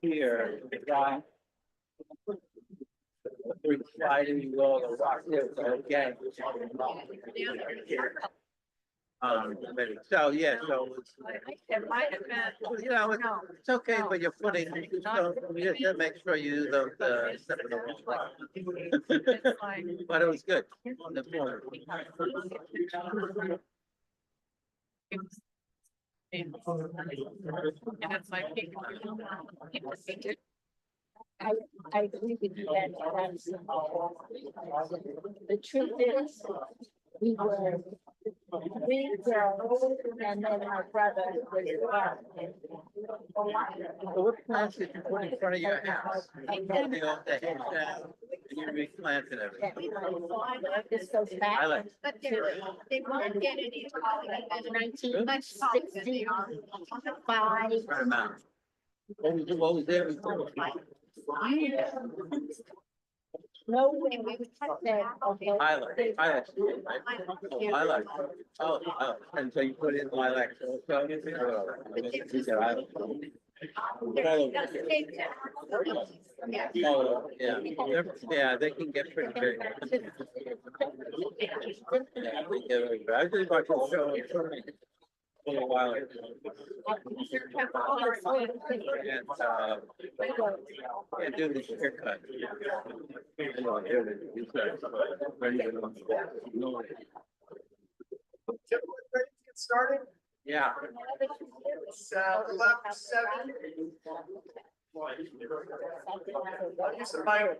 here, right? Sliding you all the rock here, so again. So yeah, so It might have been. you know, it's okay, but you're putting, so you have to make sure you don't step in the wrong spot. But it was good. And it's like, I agree with you that that's the truth is we were three girls and then my brother was one. So what plants did you put in front of your house? You pulled the off the hedge down and you replanted everything. This goes back. I like. but they won't get any. 1965. Right amount. What was there before? No way we said, okay. Lilac. Oh, lilac. Oh, and so you put in lilac. So you said lilac. Oh, yeah. Yeah, they can get pretty big. Yeah, they get very big. I think I can show it a little while ago. And do this haircut. Ready to get started? Yeah. It's 11:07. I'll use the mic.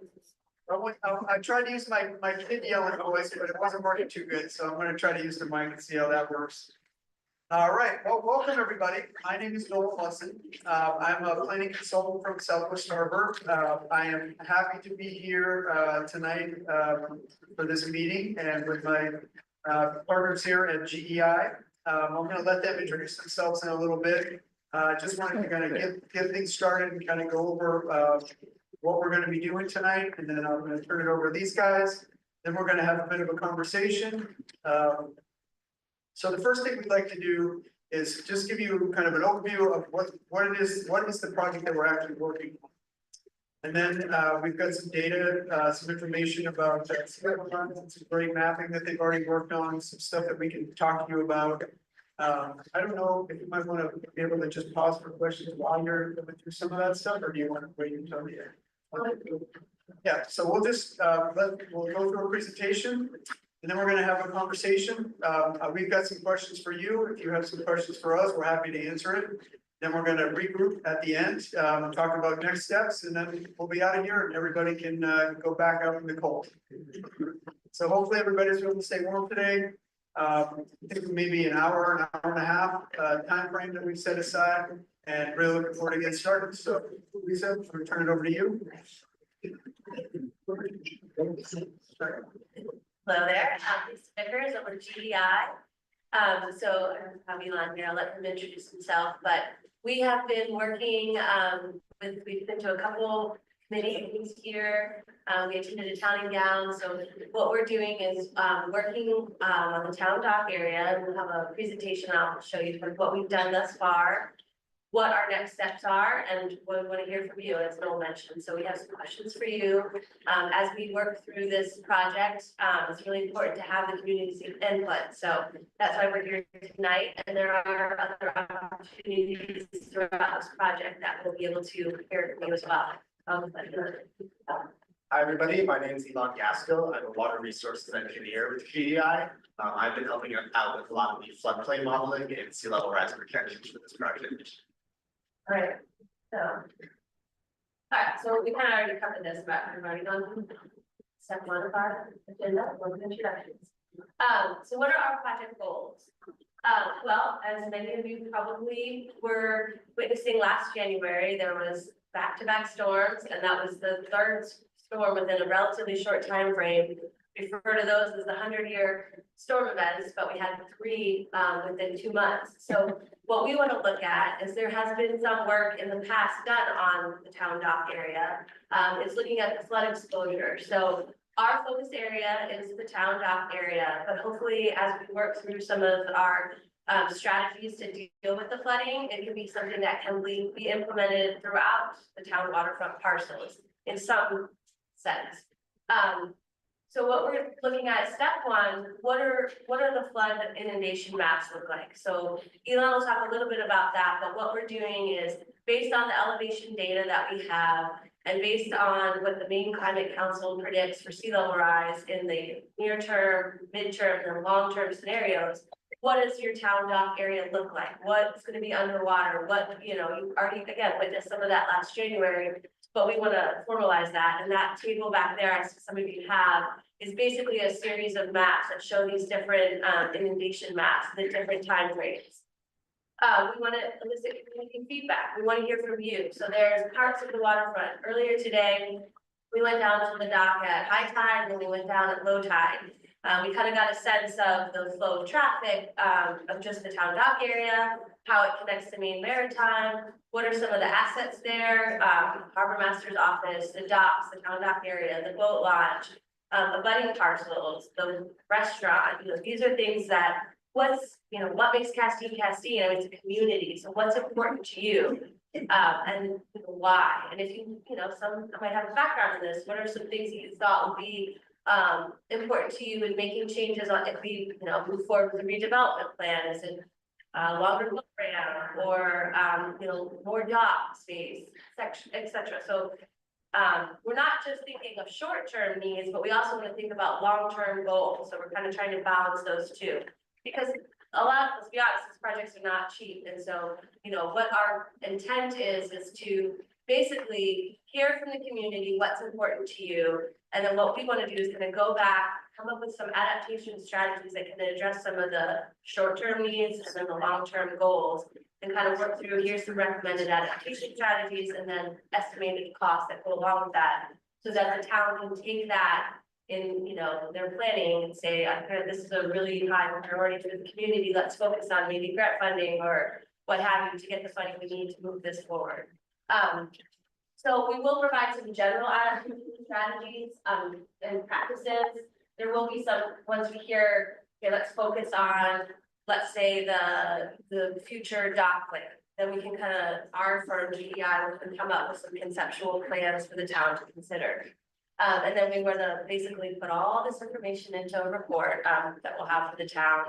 I tried to use my kid yelling voice, but it wasn't working too good, so I'm gonna try to use the mic and see how that works. All right, well, welcome everybody. My name is Noel Musson. I'm a planning consultant from Southwest Harbor. I am happy to be here tonight for this meeting and with my partners here at GEI. I'm gonna let them introduce themselves in a little bit. Just wanted to kind of get things started and kind of go over what we're gonna be doing tonight, and then I'm gonna turn it over to these guys. Then we're gonna have a bit of a conversation. So the first thing we'd like to do is just give you kind of an overview of what it is, what is the project that we're actually working on. And then we've got some data, some information about some great mapping that they've already worked on, some stuff that we can talk to you about. I don't know if you might want to be able to just pause for questions while you're going through some of that stuff, or do you want to wait until the end? Yeah, so we'll just we'll go through a presentation. And then we're going to have a conversation. We've got some questions for you. If you have some questions for us, we're happy to answer it. Then we're going to regroup at the end, talk about next steps, and then we'll be out of here and everybody can go back out in the cold. So hopefully everybody's able to stay warm today. I think maybe an hour and a half time frame that we've set aside, and really looking forward to getting started. So Lisa, I'm going to turn it over to you. Hello there, Lisa Vickers over at GEI. So I'm Elon here, I'll let him introduce himself, but we have been working we've been to a couple committee meetings here. We attended a town and gown. So what we're doing is working on the town dock area, and we'll have a presentation I'll show you from what we've done thus far, what our next steps are, and what we want to hear from you, as Noel mentioned. So we have some questions for you. As we work through this project, it's really important to have the community's input. So that's why we're here tonight. And there are other opportunities throughout this project that we'll be able to hear from you as well. Hi, everybody. My name is Elon Gaskell. I'm a water resources engineer with GEI. I've been helping out with a lot of the floodplain modeling and sea level rise projections for this project. All right, so we kind of already covered this, but I've already gone step 1 of our agenda, one of the introductions. So what are our project goals? Well, as many of you probably were witnessing last January, there was back-to-back storms, and that was the third storm within a relatively short time frame. We refer to those as the 100-year storm events, but we had 3 within 2 months. So what we want to look at is there has been some work in the past done on the town dock area. It's looking at the flood exposure. So our focus area is the town dock area, but hopefully as we work through some of our strategies to deal with the flooding. It can be something that can be implemented throughout the town waterfront parcels in some sense. So what we're looking at, step one, what are the flood inundation maps look like? So Elon will talk a little bit about that, but what we're doing is based on the elevation data that we have and based on what the Maine Climate Council predicts for sea level rise in the near term, mid-term, and long-term scenarios, what does your town dock area look like? What's going to be underwater? What, you already, again, witnessed some of that last January, but we want to formalize that. And that table back there, as some of you have, is basically a series of maps that show these different inundation maps, the different time frames. We want to elicit community feedback. We want to hear from you. So there's parts of the waterfront. Earlier today, we went down to the dock at high tide, and then we went down at low tide. We kind of got a sense of the flow of traffic of just the town dock area, how it connects to Maine Maritime, what are some of the assets there, harbor master's office, the docks, the town dock area, the boat launch, abutting parcels, the restaurant. These are things that what makes Castine Castine? It's a community. So what's important to you, and why? And if some might have a background in this, what are some things that you thought would be important to you in making changes on if we move forward with a redevelopment plan? Is it longer program or more dock space, section, etc. So we're not just thinking of short-term needs, but we also want to think about long-term goals. So we're kind of trying to balance those two, because let's be honest, these projects are not cheap. And so what our intent is to basically hear from the community what's important to you. And then what we want to do is kind of go back, come up with some adaptation strategies that can address some of the short-term needs and then the long-term goals, and kind of work through, here's some recommended adaptation strategies and then estimated costs that go along with that, so that the town can take that in their planning and say, I heard this is a really high priority for the community, let's focus on maybe grant funding or what have you to get the funding we need to move this forward. So we will provide some general adaptation strategies and practices. There will be some, once we hear, okay, let's focus on, let's say the future dock plan, then we can our firm GDI can come up with some conceptual plans for the town to consider. And then we were to basically put all this information into a report that we'll have for the town.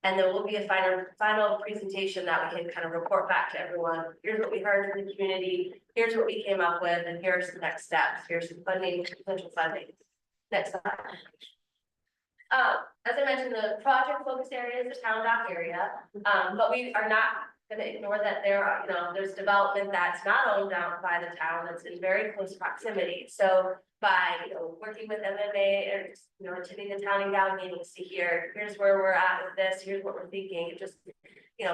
And there will be a final presentation that we can kind of report back to everyone. Here's what we heard from the community. Here's what we came up with, and here's the next steps. Here's some funding, potential funding. Next slide. As I mentioned, the project focus area is the town dock area, but we are not going to ignore that there are, there's development that's not owned out by the town, that's in very close proximity. So by working with MMA or attending the town and gown meetings to here's where we're at with this, here's what we're thinking, just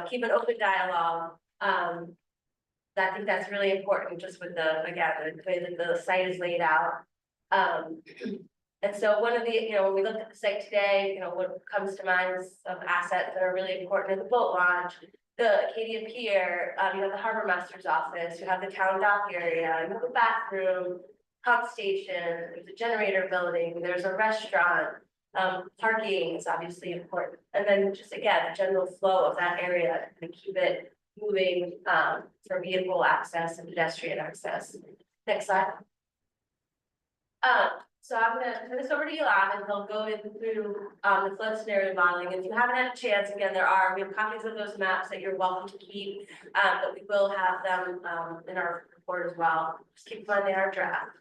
keep an open dialogue. I think that's really important, just with the way that the site is laid out. And so one of the, when we look at the site today, what comes to mind is of assets that are really important in the boat launch, the Acadia Pier, you have the harbor master's office, you have the town dock area, you have a bathroom, pump station, there's a generator building, there's a restaurant, parking is obviously important. And then just again, the general flow of that area to keep it moving for vehicle access and pedestrian access. Next slide. So I'm going to turn this over to Elon, and he'll go through the flood scenario modeling. If you haven't had a chance, again, we have copies of those maps that you're welcome to keep, but we will have them in our report as well. Just keep them in our draft.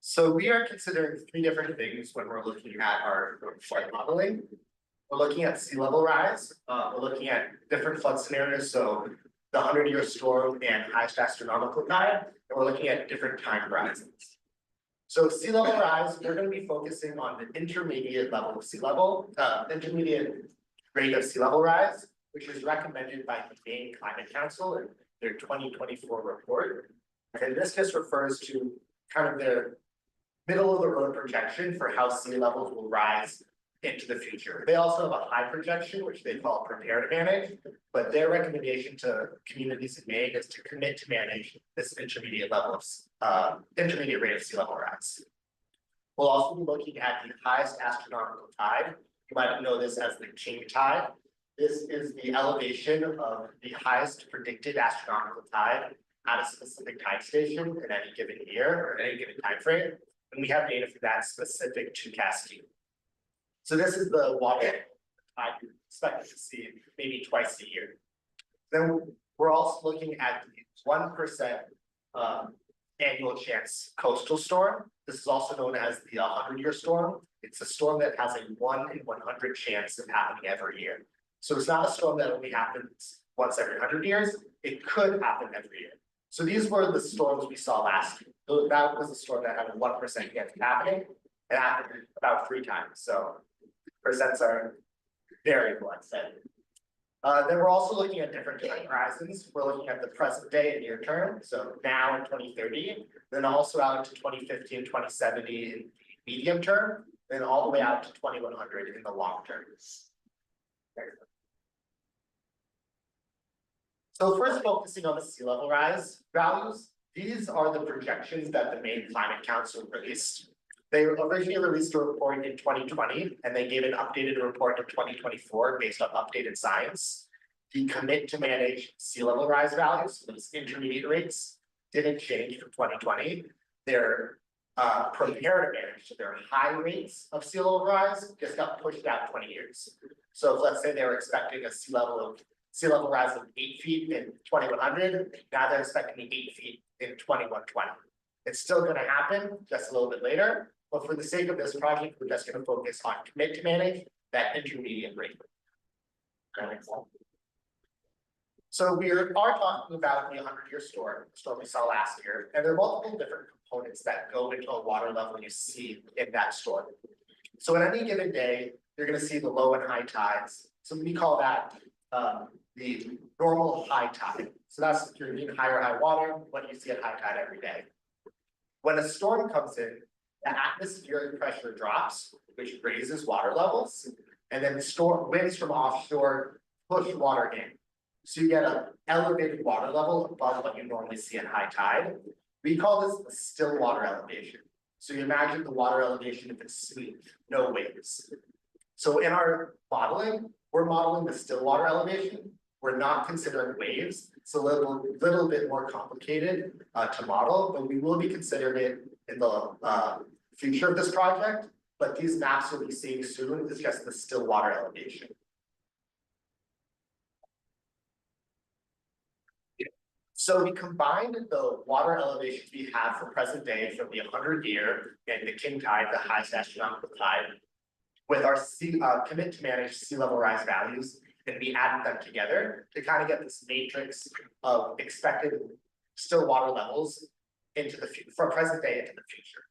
So we are considering 3 different things when we're looking at our flood modeling. We're looking at sea level rise. We're looking at different flood scenarios. So the 100-year storm and highest astronomical tide. And we're looking at different time horizons. So sea level rise, we're going to be focusing on the intermediate level of sea level, intermediate rate of sea level rise, which is recommended by the Maine Climate Council in their 2024 report. And this just refers to kind of their middle of the road projection for how sea levels will rise into the future. They also have a high projection, which they call prepare to manage, but their recommendation to communities in Maine is to commit to manage this intermediate level of intermediate rate of sea level rise. We'll also be looking at the highest astronomical tide, You might know this as the king tide. This is the elevation of the highest predicted astronomical tide at a specific tide station in any given year or any given time frame. And we have data for that specific to Castile. So this is the water tide we expect to see maybe twice a year. Then we're also looking at the 1% annual chance coastal storm. This is also known as the 100-year storm. It's a storm that has a 1 in 100 chance of happening every year. So it's not a storm that only happens once every 100 years. It could happen every year. So these were the storms we saw last year. So that was a storm that had a 1% chance of happening. It happened about 3 times. So percents are variable, I'd say. Then we're also looking at different time horizons. We're looking at the present day and near term, so now in 2030, then also out to 2050 and 2070 in the medium term, then all the way out to 2100 in the long term. So first focusing on the sea level rise values, these are the projections that the Maine Climate Council released. They originally released a report in 2020, and they gave an updated report in 2024 based on updated science. The commit to manage sea level rise values, those intermediate rates, didn't change from 2020. Their prepare to manage, so their high rates of sea level rise just got pushed out 20 years. So if, let's say they were expecting a sea level rise of 8 feet in 2100, now they're expecting 8 feet in 2120. It's still going to happen just a little bit later. But for the sake of this project, we're just going to focus on commit to manage that intermediate rate. So we are talking about the 100-year storm we saw last year, and there are multiple different components that go into a water level you see in that storm. So on any given day, you're going to see the low and high tides. So we call that the normal high tide. So that's you're getting higher high water, what you see at high tide every day. When a storm comes in, the atmospheric pressure drops, which raises water levels, and then the storm winds from offshore push water in. So you get an elevated water level above what you normally see at high tide. We call this the still water elevation. So you imagine the water elevation if it's smooth, no waves. So in our modeling, we're modeling the still water elevation. We're not considering waves. It's a little bit more complicated to model, but we will be considering it in the future of this project. But these maps you'll be seeing soon is just the still water elevation. So we combined the water elevations we have for present day from the 100-year and the king tide, the highest astronomical tide, with our commit to manage sea level rise values, and we added them together to kind of get this matrix of expected still water levels into the from present day into the future.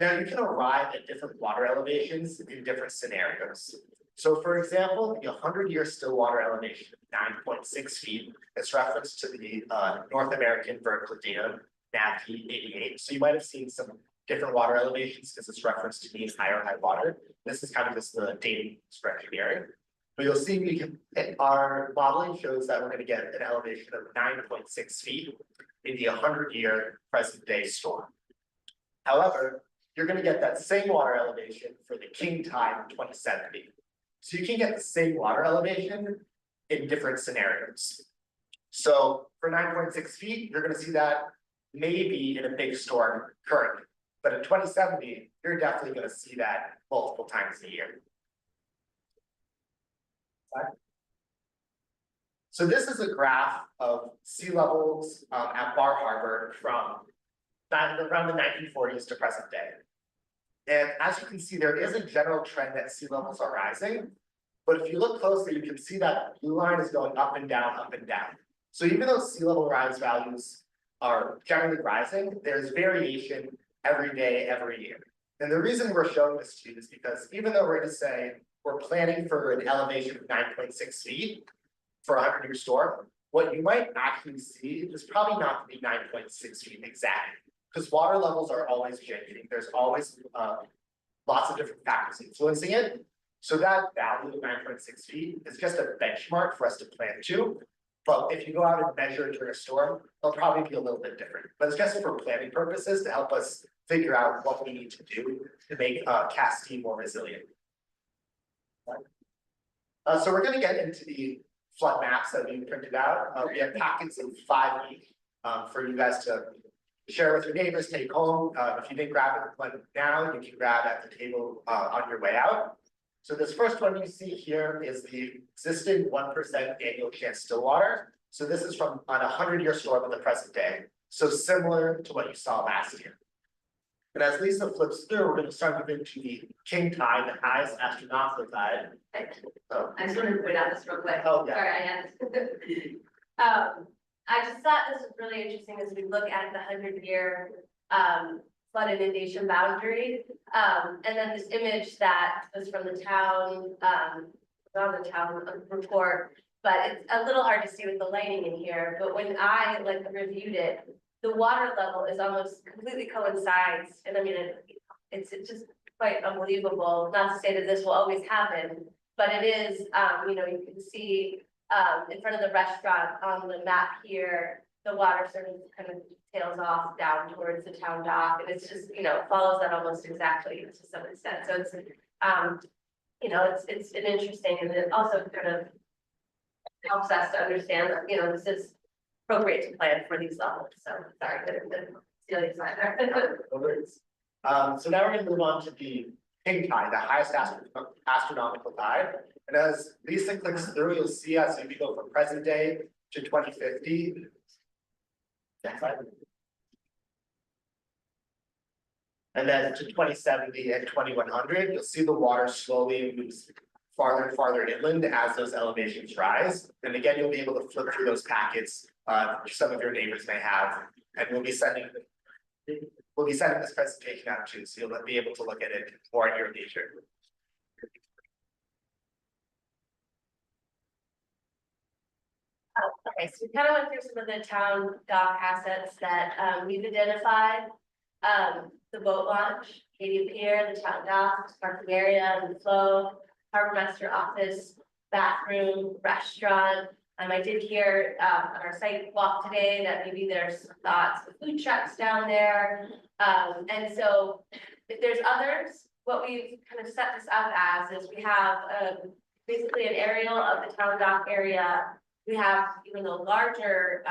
Now you can arrive at different water elevations in different scenarios. So for example, the 100-year still water elevation of 9.6 feet is referenced to the North American vertical data, NAVT 88. So you might have seen some different water elevations because it's referenced to mean higher high water. This is kind of just the dating spreadsheet area. But you'll see we can, our modeling shows that we're going to get an elevation of 9.6 feet in the 100-year present day storm. However, you're going to get that same water elevation for the king tide in 2070. So you can get the same water elevation in different scenarios. So for 9.6 feet, you're going to see that maybe in a big storm currently. But in 2070, you're definitely going to see that multiple times a year. So this is a graph of sea levels at Bar Harbor from around the 1940s to present day. And as you can see, there is a general trend that sea levels are rising. But if you look closely, you can see that blue line is going up and down, up and down. So even though sea level rise values are generally rising, there's variation every day, every year. And the reason we're showing this to you is because even though we're going to say we're planning for an elevation of 9.6 feet for a 100-year storm, what you might actually see is probably not going to be 9.6 feet exactly. Because water levels are always changing. There's always lots of different factors influencing it. So that value of 9.6 feet is just a benchmark for us to plan to. But if you go out and measure during a storm, it'll probably be a little bit different. But it's just for planning purposes to help us figure out what we need to do to make Castile more resilient. So we're gonna get into the flood maps that we printed out. We have packets of 5 each, for you guys to share with your neighbors, take home. If you didn't grab it now, you can grab at the table, on your way out. So this first one you see here is the existing 1% annual chance Stillwater. So this is from on a 100-year storm in the present day. So similar to what you saw last year. But as Lisa flips through, we're gonna start moving to the king tide, the highest astronomical tide. Oh, I just wanted to point out this real quick. Oh, yeah. Sorry, I had. I just thought this was really interesting as we look at the 100-year flood inundation boundary. And then this image that was from the town, not the town report, but it's a little hard to see with the lighting in here. But when I reviewed it, the water level is almost completely coincides. And I mean, it's just quite unbelievable. Not to say that this will always happen, but it is, you know, you can see in front of the restaurant on the map here, the water sort of kind of tails off down towards the town dock. And it's just, you know, follows that almost exactly to some extent. So it's, you know, it's an interesting, and it also kind of helps us to understand that, you know, this is appropriate to plan for these levels. So sorry, the stealing slide there. So now we're gonna move on to the king tide, the highest astronomical tide. And as Lisa clicks through, you'll see as we go from present day to 2050. Next slide. And then to 2070 and 2100, you'll see the water slowly moves farther and farther inland as those elevations rise. And again, you'll be able to flip through those packets, some of your neighbors may have, and we'll be sending this presentation out too, so you'll be able to look at it more at your leisure. Okay, so we kind of went through some of the town dock assets that we've identified. The boat launch, Katie Pier, the town dock, parking area, and flow, harbor master office, bathroom, restaurant. I did hear on our site walk today that maybe there's some thoughts of food trucks down there. And so if there's others, what we've kind of set this up as is we have basically an aerial of the town dock area. We have even a larger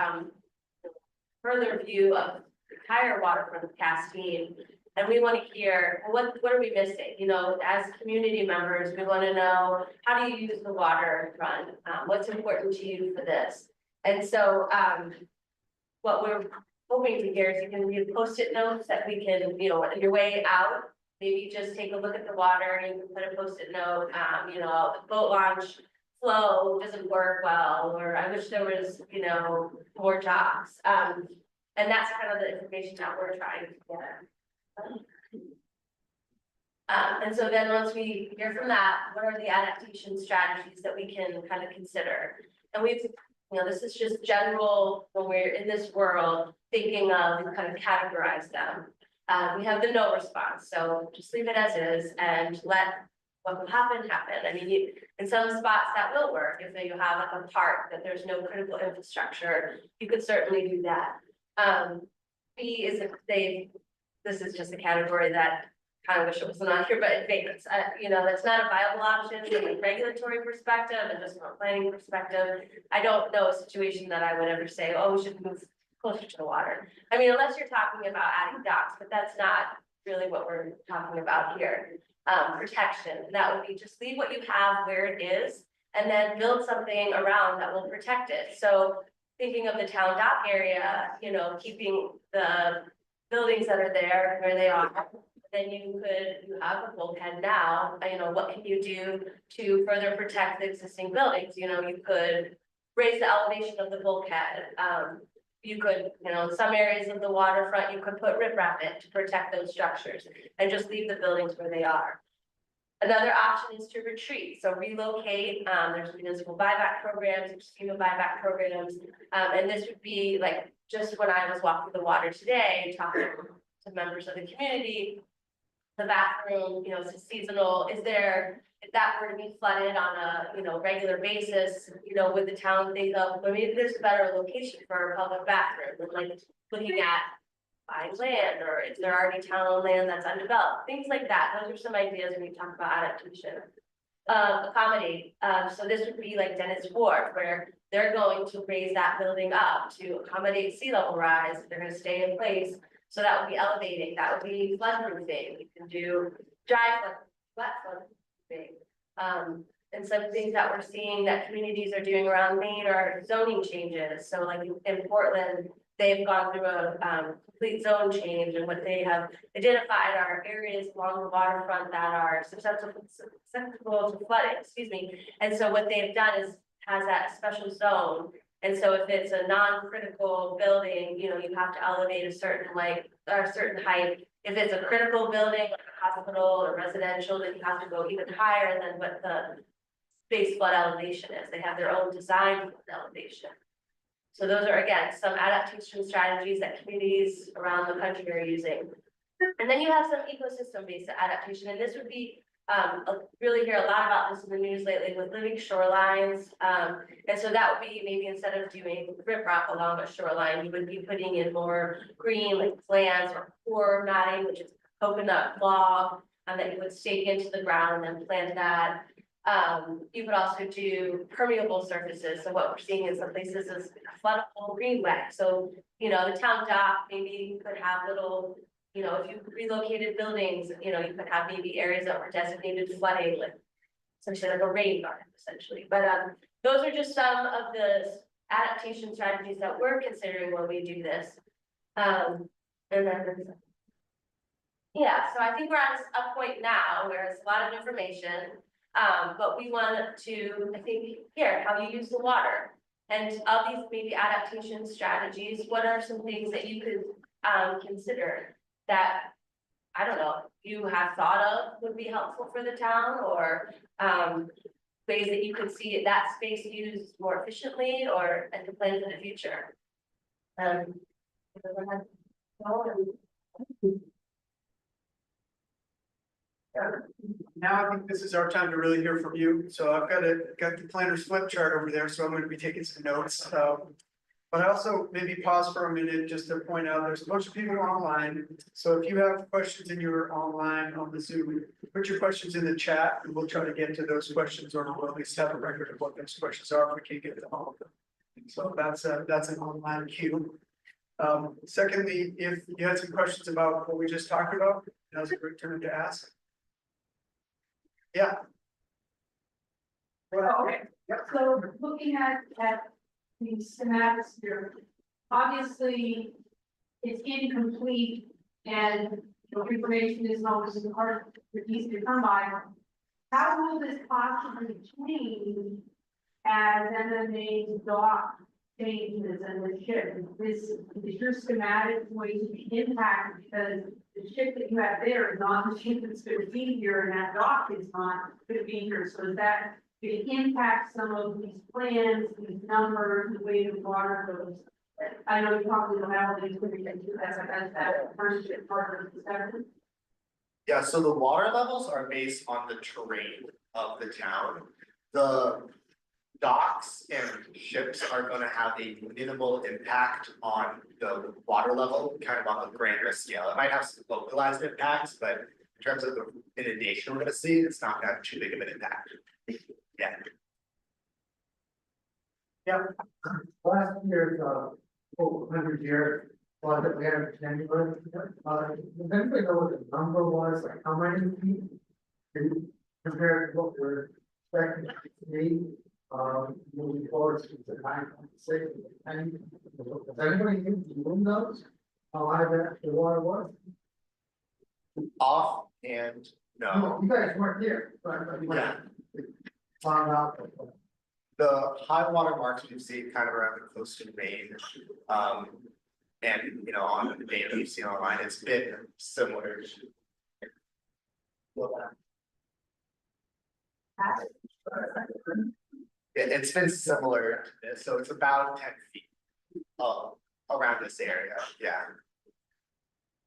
further view of the entire waterfront of Castine. And we want to hear, well, what are we missing? You know, as community members, we want to know, how do you use the waterfront? What's important to you for this? And so what we're hoping to hear is you can read Post-it notes that we can, you know, on your way out, maybe just take a look at the water and you can put a Post-it note, you know, the boat launch flow doesn't work well, or I wish there was, you know, more docks. And that's kind of the information that we're trying to get. And so then once we hear from that, what are the adaptation strategies that we can kind of consider? And we've, you know, this is just general when we're in this world thinking of kind of categorize them. We have the no response, so just leave it as is and let what will happen happen. I mean, in some spots that will work. If you have like a park that there's no critical infrastructure, you could certainly do that. B is if this is just a category that kind of wish it wasn't on here, but advance, you know, that's not a viable option from a regulatory perspective and just from a planning perspective. I don't know a situation that I would ever say, oh, we should move closer to the water. I mean, unless you're talking about adding docks, but that's not really what we're talking about here. Protection, that would be just leave what you have where it is and then build something around that will protect it. So thinking of the town dock area, you know, keeping the buildings that are there where they are, then you have a bulkhead now, you know, what can you do to further protect the existing buildings? You know, you could raise the elevation of the bulkhead. You could, you know, in some areas of the waterfront, you could put riprap in to protect those structures and just leave the buildings where they are. Another option is to retreat, so relocate. There's municipal buyback programs, FEMA buyback programs, and this would be like just when I was walking the water today, talking to members of the community. The bathroom, you know, it's seasonal. Is there, if that were to be flooded on a, you know, regular basis, you know, would the town think of, well, maybe there's a better location for a public bathroom, and like looking at buying land, or is there already town land that's undeveloped, things like that. Those are some ideas when we talk about adaptation. accommodate. So this would be like Dennis Ward, where they're going to raise that building up to accommodate sea level rise. They're gonna stay in place. So that would be elevating, that would be flood proofing. You can do dry flood, wet flood proofing. And some things that we're seeing that communities are doing around Maine are zoning changes. So like in Portland, they've gone through a complete zone change, and what they have identified are areas along the waterfront that are susceptible to flooding, excuse me. And so what they've done is has that special zone. And so if it's a non-critical building, you know, you have to elevate a certain or a certain height. If it's a critical building, like a hospital or residential, then you have to go even higher than what the base flood elevation is. They have their own design flood elevation. So those are, again, some adaptation strategies that communities around the country are using. And then you have some ecosystem-based adaptation, and this would be, really hear a lot about this in the news lately with living shorelines. And so that would be maybe instead of doing riprap along a shoreline, you would be putting in more green, like plants or core matting, which is coconut log, and that you would stake into the ground and then plant that. You could also do permeable surfaces. So what we're seeing in some places is floodable greenway. So, you know, the town dock maybe could have little, you know, if you relocated buildings, you know, you could have maybe areas that were designated flooding, like essentially like a rain garden, essentially. But those are just some of the adaptation strategies that we're considering when we do this. And then, yeah, so I think we're at a point now where it's a lot of information. But we want to, I think, hear how you use the water. And of these maybe adaptation strategies, what are some things that you could consider that, I don't know, you have thought of would be helpful for the town, or ways that you could see that space used more efficiently or and to plan for the future? Now I think this is our time to really hear from you. So I've got the planner's flip chart over there, so I'm gonna be taking some notes. But I also maybe pause for a minute just to point out, there's a bunch of people online. So if you have questions and you're online on the Zoom, put your questions in the chat and we'll try to get to those questions, or we'll at least have a record of what those questions are if we can't get to all of them. So that's an online queue. Secondly, if you had some questions about what we just talked about, now's a great time to ask. Yeah. Okay, so looking at the schematics here, obviously it's incomplete and the information is always hard, easy to come by. How will this possibly change as MMA dock changes and the ship? Is your schematic going to be impacted because the ship that you have there is not the ship that's going to be here, and that dock is not going to be here? So is that going to impact some of these plans, these numbers, the way the water goes? I know you probably don't have all the information as that first part of the discussion. Yeah, so the water levels are based on the terrain of the town. The docks and ships are gonna have a minimal impact on the water level, kind of on a grander scale. It might have some localized impacts, but in terms of the inundation we're gonna see, it's not gonna have too big of an impact. Yeah. Last year's, 100-year flood that we had in January, does anybody know what the number was, like how many feet? Compared to what we're expecting to be, moving forward to the 9.6, and does anybody know those? How high the water was? Off and no. You guys weren't here, but you Yeah. found out. The high water marks we've seen kind of around the coastal Maine. And you know, on the data we've seen online, it's been similar. It's been similar to this, so it's about 10 feet. Around this area, yeah.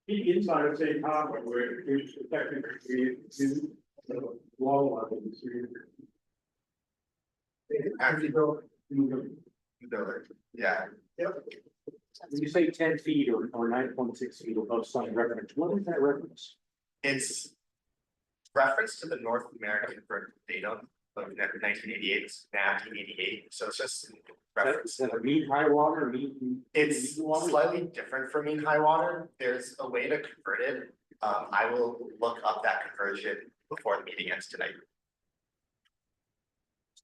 The inside of St. Conway, where it's technically the wall level is Actually, Go. yeah, when you say 10 feet or 9.6 feet above some reference, what is that reference? it's reference to the North American bird data of 1988, 1988, so it's just reference. That's a mean high water, mean. It's slightly different for mean high water. There's a way to convert it. I will look up that conversion before the meeting ends tonight.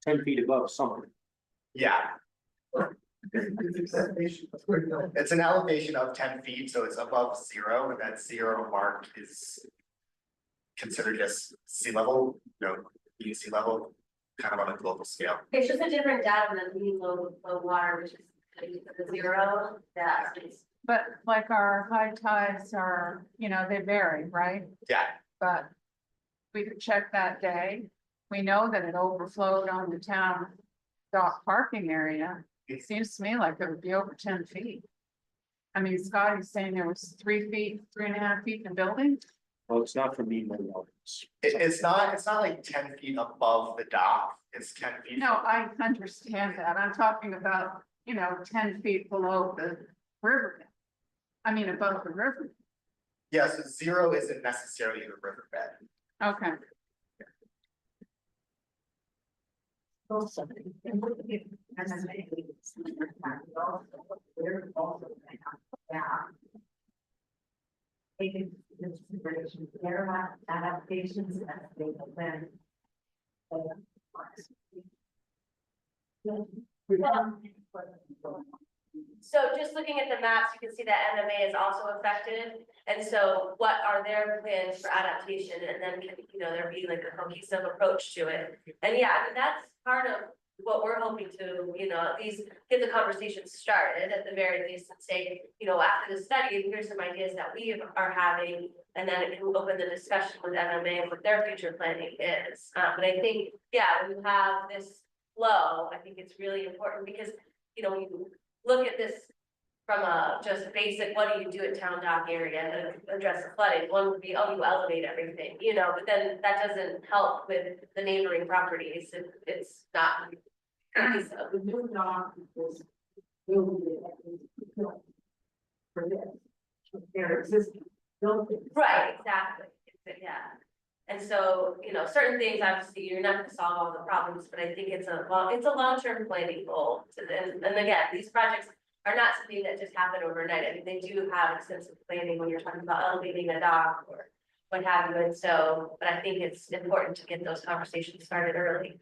10 feet above summer. Yeah, it's an elevation of 10 feet, so it's above zero, and that zero mark is considered as sea level, mean sea level, kind of on a global scale. It's just a different data than mean low water, which is the zero, But like our high tides are, they vary, right? Yeah, But we could check that day. We know that it overflowed on the town dock parking area. It seems to me like it would be over 10 feet. I mean, Scotty's saying there was 3 feet, 3.5 feet in the building. Well, it's not for mean low water. it's not like 10 feet above the dock, it's 10 feet. No, I understand that. I'm talking about, 10 feet below the river. I mean, above the river. Yeah, so zero isn't necessarily the riverbed. Okay. Taking into consideration their adaptations and they plan. So just looking at the maps, you can see that MMA is also affected. And so what are their plans for adaptation? And then, there be like a cohesive approach to it. And yeah, I mean, that's part of what we're hoping to, at least get the conversation started at the very least and say, after the study, here's some ideas that we are having. And then it can open the discussion with MMA and what their future planning is. But I think, yeah, when you have this flow, I think it's really important because, when you look at this from a just basic, what do you do at town dock area to address the flooding? One would be, oh, you elevate everything, but then that doesn't help with the neighboring properties. It's not. The new dock is will be for this. Their existing building. Right, exactly, yeah. And so, certain things, obviously, you're not gonna solve all the problems, but I think it's a long-term planning goal. And again, these projects are not something that just happen overnight. I mean, they do have extensive planning when you're talking about elevating a dock or what have you. And so, but I think it's important to get those conversations started early.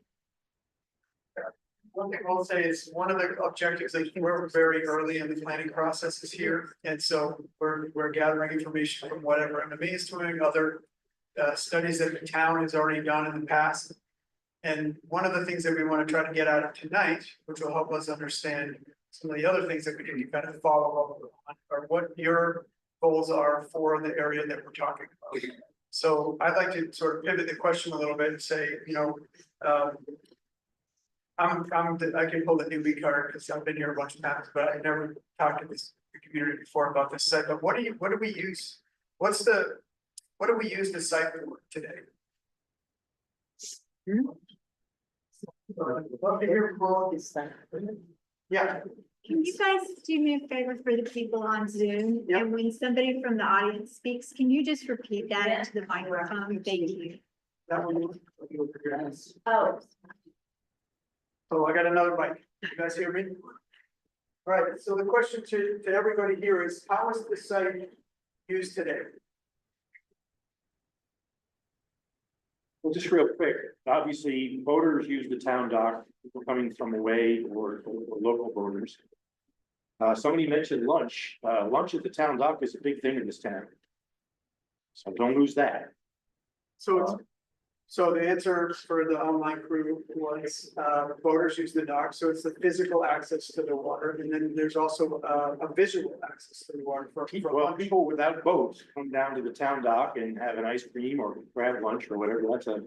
One thing I'll say is one of the objectives, like we're very early in the planning processes here. And so we're gathering information from whatever MMA is doing, other studies that the town has already done in the past. And one of the things that we want to try to get out of tonight, which will help us understand some of the other things that we can kind of follow up on, are what your goals are for the area that we're talking about. So I'd like to sort of pivot the question a little bit and say, I can pull the newbie card because I've been here a bunch of times, but I never talked to this community before about this site. But what do we use? What do we use the site for today? Love to hear from all of this stuff. Yeah, Can you guys do me a favor for the people on Zoom? Yep. And when somebody from the audience speaks, can you just repeat that into the microphone? Thank you. that one. Oh, Oh, I got another mic. You guys hear me? All right, so the question to everybody here is, how is the site used today? Well, just real quick, obviously boaters use the town dock, people coming from away or local boaters. Somebody mentioned lunch, lunch at the town dock is a big thing in this town. So don't lose that. So the answer for the online crew was, boaters use the dock, so it's the physical access to the water, and then there's also a visual access to the water for Well, lunch. people without boats come down to the town dock and have an ice cream or grab lunch or whatever, that's a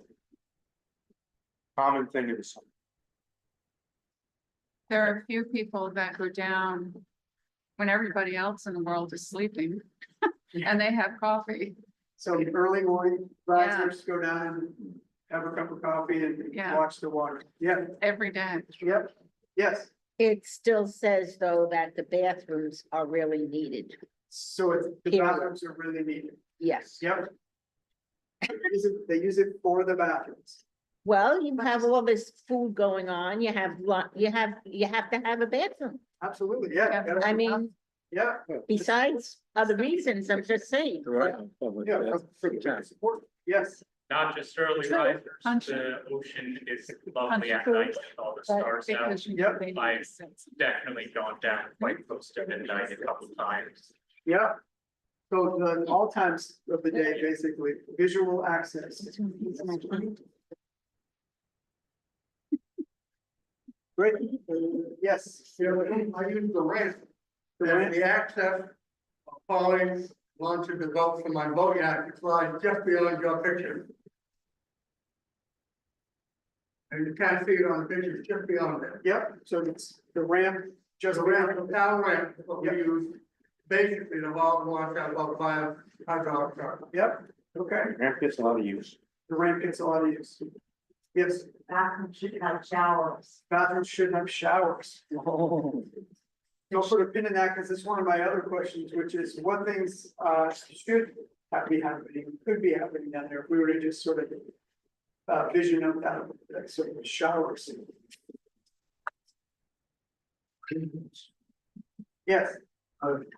common thing in the summer. There are a few people that go down when everybody else in the world is sleeping and they have coffee. So early morning risers go down and have a cup of coffee and Yeah. watch the water. Yeah, Every day. yep, yes. It still says though that the bathrooms are really needed. So the Period. bathrooms are really needed. Yes. Yep. They use it for the bathrooms. Well, you have all this food going on, you have, you have to have a bathroom. Absolutely, yeah. I mean, Yeah, besides other reasons, I'm just saying. Right. yeah, for the support, yes. Not just early Sure. risers, Punch the ocean is lovely at Punch night, with all the But stars out. because you Yep. know they need I've to sense- Definitely gone down quite close to midnight a couple times. Yeah. So all times of the day, basically, visual access. Great, yes. I use the ramp. And the access, falling onto the boat from my boat yacht, it's like just beyond your picture. And you can't see it on the picture, it's just beyond it. Yep, so it's the ramp, just Just around the town ramp, is what we use, basically, the wall wash out about 5 cars. Yep, okay, Ramp gets a lot of use. the ramp gets a lot of use. Yes, Bathroom should have showers. bathrooms should have showers. Don't put a pin in that, because it's one of my other questions, which is what things should be happening, could be happening down there, if we were to just sort of. Vision of that sort of showers. Yes,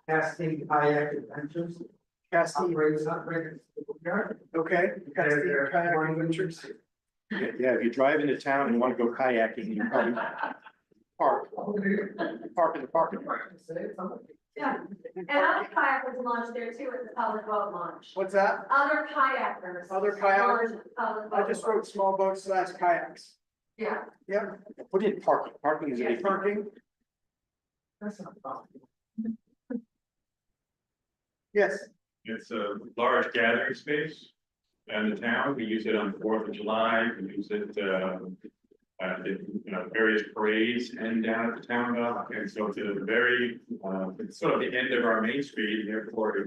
Casting kayak adventures, casting, operates. okay, casting They're kayak one of them. adventures. Yeah, if you drive into town and want to go kayaking, you probably park in the parking lot. Yeah, and other kayakers launch there too at the public boat launch. What's that? Other kayakers. Other kayakers? launch at public I boat just launch. wrote small boats / kayaks. Yeah, Yep, Put in parking, parking is a big. parking, That's not a problem. yes, It's a large gathering space in the town. We use it on the 4th of July. We use it, various parades and down at the town dock. And so it's a very, it's sort of the end of our main street, therefore a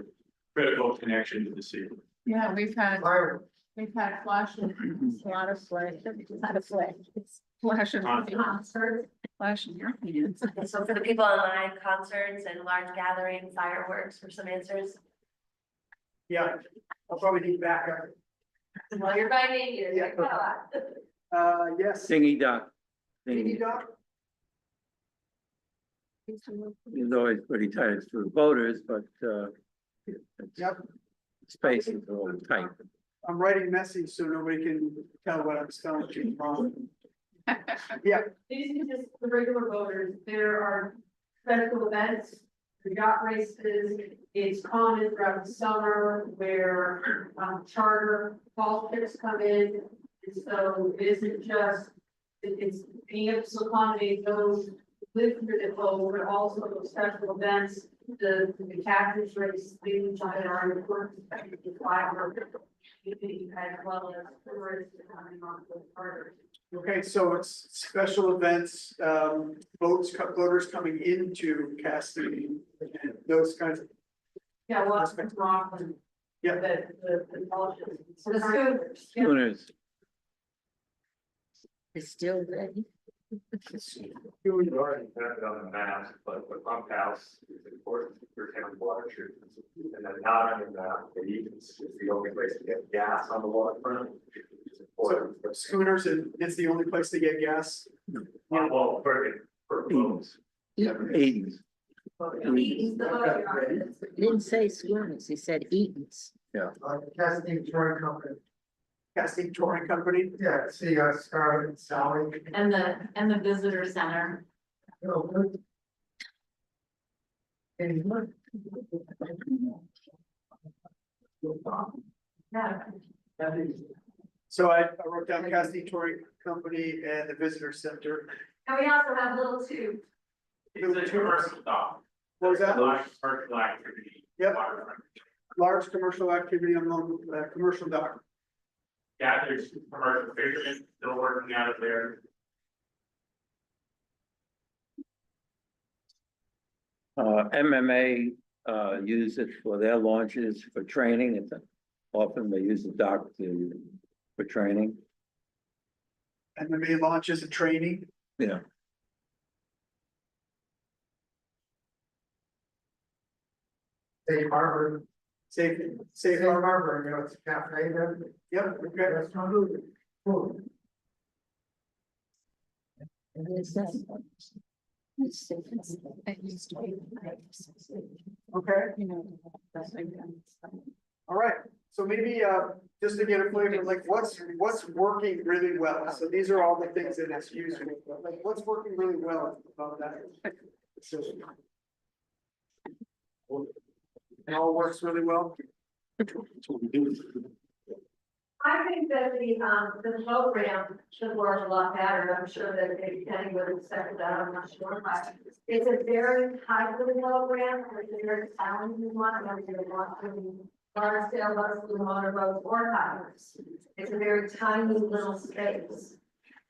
critical connection to the city. Yeah, we've had flashes, A lot of flash, a lot of flashes. flashes, concert. flashing your hands. And so for the people online, concerts and large gathering, fireworks for some answers. yeah, I'll probably need backup. Well, you're writing, you're Yeah. Yes. Dingy dock. Dingy Dingy, dock, it's always pretty tight, it's for the boaters, but, it's- yep, space is a little tight. I'm writing messy so nobody can tell what I'm spelling wrong. Yeah, These are just the regular voters. There are special events, the yacht races. It's common throughout the summer where charter golf trips come in. And so it isn't just, it's being able to accommodate those who live through the boat, but also those special events, the cactus race, things that are important to fiber. As well as tourists coming on the charters. okay, so it's special events, voters coming into Cassidy, and those kinds of, Yeah, well, that's Rockland. Yeah. The colleges. The schooners. Yeah. Schooners, It's still ready. We already have it on the map, but the pump house is important for town water treatment. And then not on the map, the Eaton's is the only place to get gas on the waterfront. It's important. so schooners, and it's the only place to get gas. Well, for boats. Eaton's. Eaton's the boat. He didn't say schooners, he said Eaton's. Casting touring company, Cassidy Touring Company, yeah, see, Scarlett and Sally. And the visitor center. Oh, good. And look. Yeah. so I wrote down Cassidy Touring Company and the Visitor Center. And we also have little two. It's a commercial dock. What was that? Large commercial activity. Yep. Waterfront. Large commercial activity on the commercial dock. Yeah, there's commercial fishermen still working out of there. MMA, use it for their launches for training, often they use the dock for training, And the main launches and training. yeah. Safe Harbor, Safe Safe harbor. harbor, you know, it's a cafe, then, Yep, okay. that's not good. Cool. Okay, You know, that's like, all right. So maybe, just to get a flavor, like what's working really well? So these are all the things that it's using, but like what's working really well about that? It all works really well. That's what we do. I think that the program should work a lot better. I'm sure that maybe Penny would have said that, I'm not sure, but it's a very hybrid program, and it's a very challenging one, whether you want to large scale buses, motorboats, or tires. It's a very tiny little space.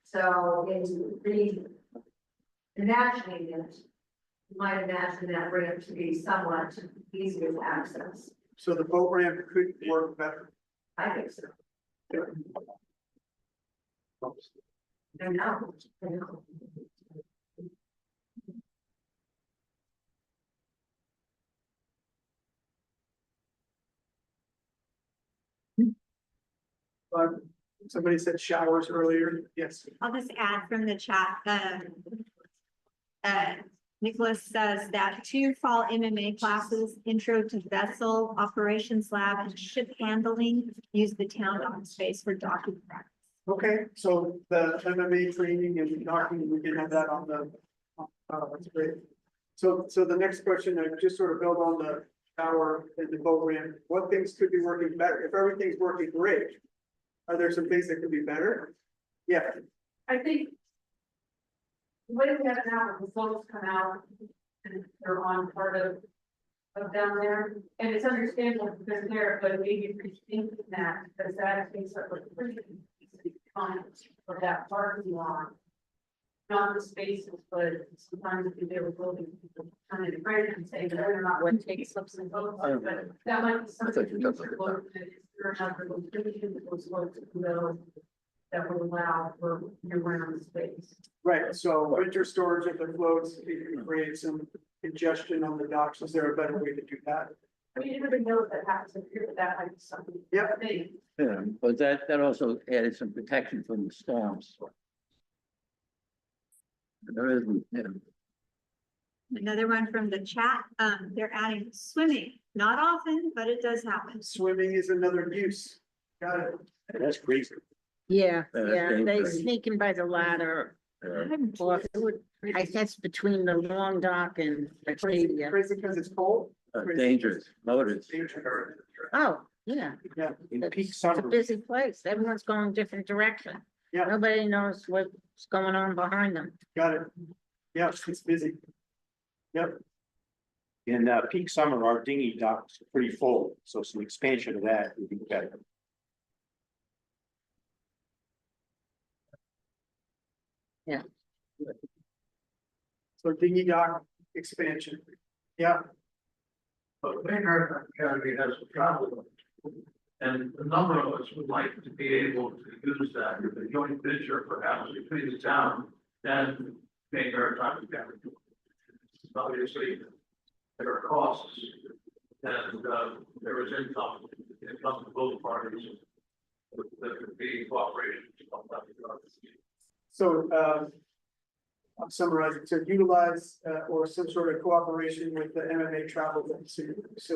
So in imagining it, you might imagine that ramp to be somewhat easier to access. So the boat ramp could work better. I think so. I know. But somebody said showers earlier. Yes. I'll just add from the chat, Nicholas says that 2 fall MMA classes, intro to vessel operations lab and ship handling, use the town dock space for docking practice. Okay, so the MMA training and docking, we can have that on the, that's great. So the next question, I just sort of build on the tower and the boat ramp, what things could be working better? If everything's working great, are there some things that could be better? Yeah, I think. The way we have it now, when the floats come out and they're on part of down there, and it's understandable because they're, but maybe rethinking that, because that takes up a pretty time for that parking lot. Not the spaces, but sometimes if they were building, people kind of afraid and say, they're not what takes slips and boats, but that might be something. you talked about Look at is there another location that those floats can go that would allow for year-round space. right, so winter storage of the floats, it can create some congestion on the docks, is there a better way to do that? I mean, everybody knows that happens here, but that might be something. Yep. Thing. Yeah, but that also added some protection from the storms. There isn't, yeah. Another one from the chat, they're adding swimming, not often, but it does happen. Swimming is another use, got it. That's crazy. Yeah, That's yeah, they dangerous. sneak in by the ladder, or it would, I guess between the long dock and Arcadia. Crazy because it's cold? Dangerous, motors. Dangerous. Oh, yeah, Yeah, In peak it's a summer, busy place, everyone's going different direction. yeah, Nobody knows what's going on behind them. got it. Yeah, it's busy. Yep, in peak summer, our dinghy docks are pretty full, so some expansion of that would be better. so dinghy dock expansion, yeah, But Maynard County has a problem. And a number of us would like to be able to use that with a joint venture perhaps between the town and Maynard County. Obviously, there are costs and there is income to both parties. That could be cooperation. so, I'm summarizing, so utilize, or some sort of cooperation with the MMA travel, so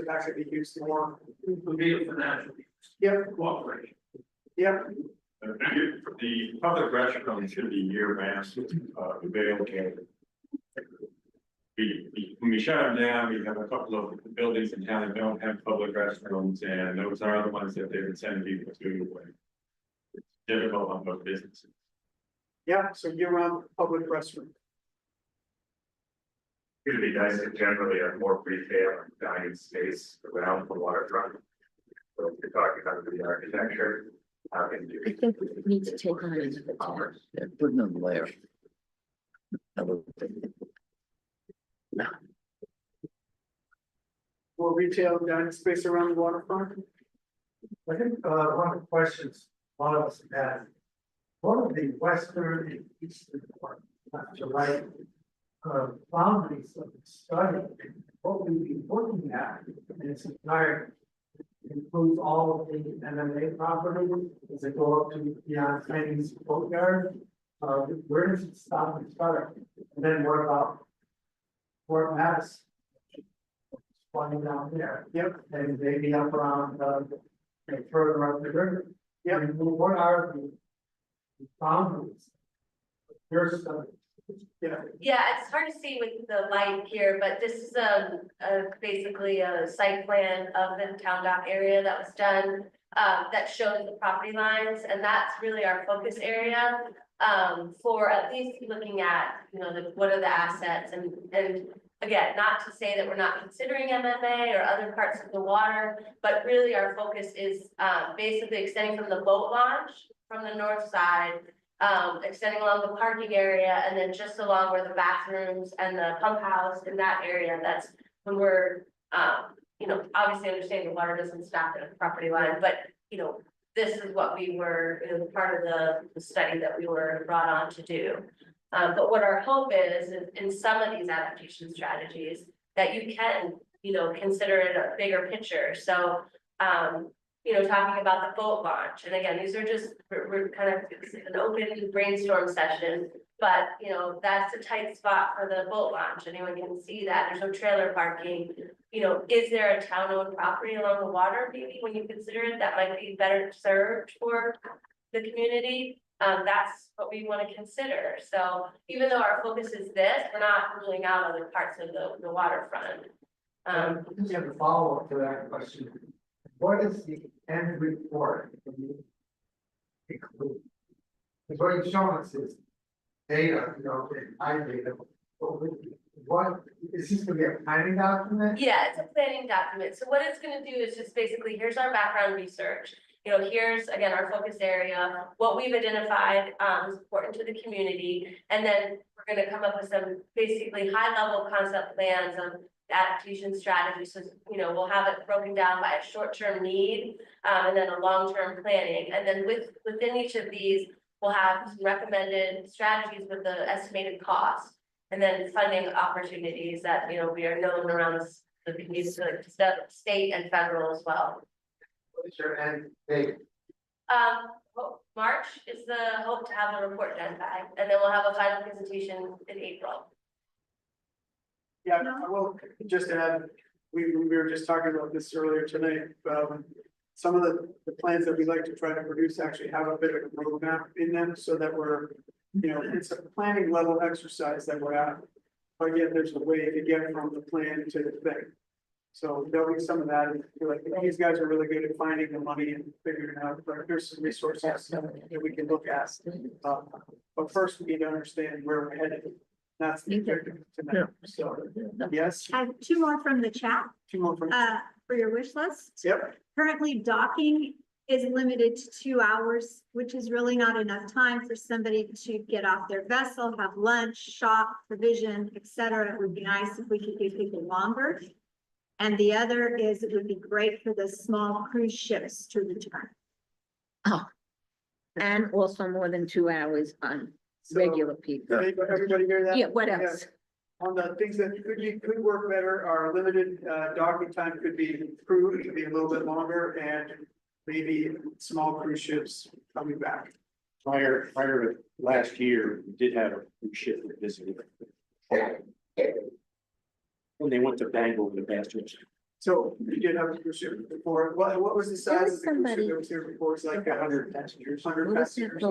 that could be used more. Would be a financial Yep, cooperation. yep, The public restroom should be year round, available. When we shut them down, we have a couple of buildings in town that don't have public restrooms, and those are the ones that they've been sending people to. It's difficult on both businesses. yeah, so year-round public restroom. It'd be nice to generally have more retail and dining space around the waterfront. So if you're talking about the architecture, how can you? I think we need to take on another town. Yeah, put another layer. More retail and dining space around the waterfront. I think, one of the questions a lot of us had, what are the western and eastern part, to right, boundaries of the study, what we'd be looking at in its entirety? includes all of the MMA property, does it go up to beyond Chinese boatyard? Where does it stop and start? And then what about Fort Mass? Flying down there. Yep. And maybe up around, further up the river. Yep. And what are the boundaries? Here's some. Yeah, it's hard to see with the light here, but this is basically a site plan of the town dock area that was done. That shows the property lines, and that's really our focus area. For at least looking at, you know, what are the assets, and again, not to say that we're not considering MMA or other parts of the water, but really our focus is basically extending from the boat launch from the north side, extending along the parking area, and then just along where the bathrooms and the pump house in that area. That's when we're, you know, obviously understanding the water doesn't stop at a property line, but, you know, this is what we were, you know, part of the study that we were brought on to do. But what our hope is in some of these adaptation strategies, that you can, you know, consider it a bigger picture. So, you know, talking about the boat launch, and again, these are just, we're kind of, it's an open brainstorm session, but, you know, that's a tight spot for the boat launch. Anyone can see that. There's no trailer parking. You know, is there a town-owned property along the water, maybe, when you consider it, that might be better served for the community? That's what we want to consider. So even though our focus is this, we're not ruling out other parts of the waterfront. Just have a follow-up to that question. What is the end report? Include? Because what you're showing us is data, you know, I data. What, is this gonna be a planning document? Yeah, it's a planning document. So what it's gonna do is just basically, here's our background research. You know, here's, again, our focus area, what we've identified is important to the community. And then we're gonna come up with some basically high-level concept plans of adaptation strategies. So, you know, we'll have it broken down by a short-term need, and then a long-term planning. And then within each of these, we'll have some recommended strategies with the estimated cost. And then funding opportunities that, you know, we are known around the community, the state and federal as well. What is your end date? March is the hope to have the report done by, and then we'll have a final presentation in April. Yeah, I will just add, we were just talking about this earlier tonight. Some of the plans that we like to try to produce actually have a bit of a roadmap in them, so that we're, you know, it's a planning level exercise that we're at. But yet there's a way to get from the plan to the thing. So there'll be some of that, and I feel like these guys are really good at finding the money and figuring out, but there's some resources that we can look at. But first, we need to understand where we're headed. That's the objective tonight. So, yes, I have two more from the chat, 2 more from. for your wish list. Yep, Currently, docking is limited to 2 hours, which is really not enough time for somebody to get off their vessel, have lunch, shop, provision, etc. It would be nice if we could give people longer. And the other is, it would be great for the small cruise ships to return. And also more than 2 hours on So- regular people. everybody hear that? Yeah, what else? On the things that could work better, our limited docking time could be improved, could be a little bit longer, and maybe small cruise ships coming back. Prior to last year, we did have a cruise ship that visited. When they went to Bangor, the bastards. So we did have a cruise ship before. What was the size of the cruise ship that was here before? It's like 100 passengers, 100 passengers.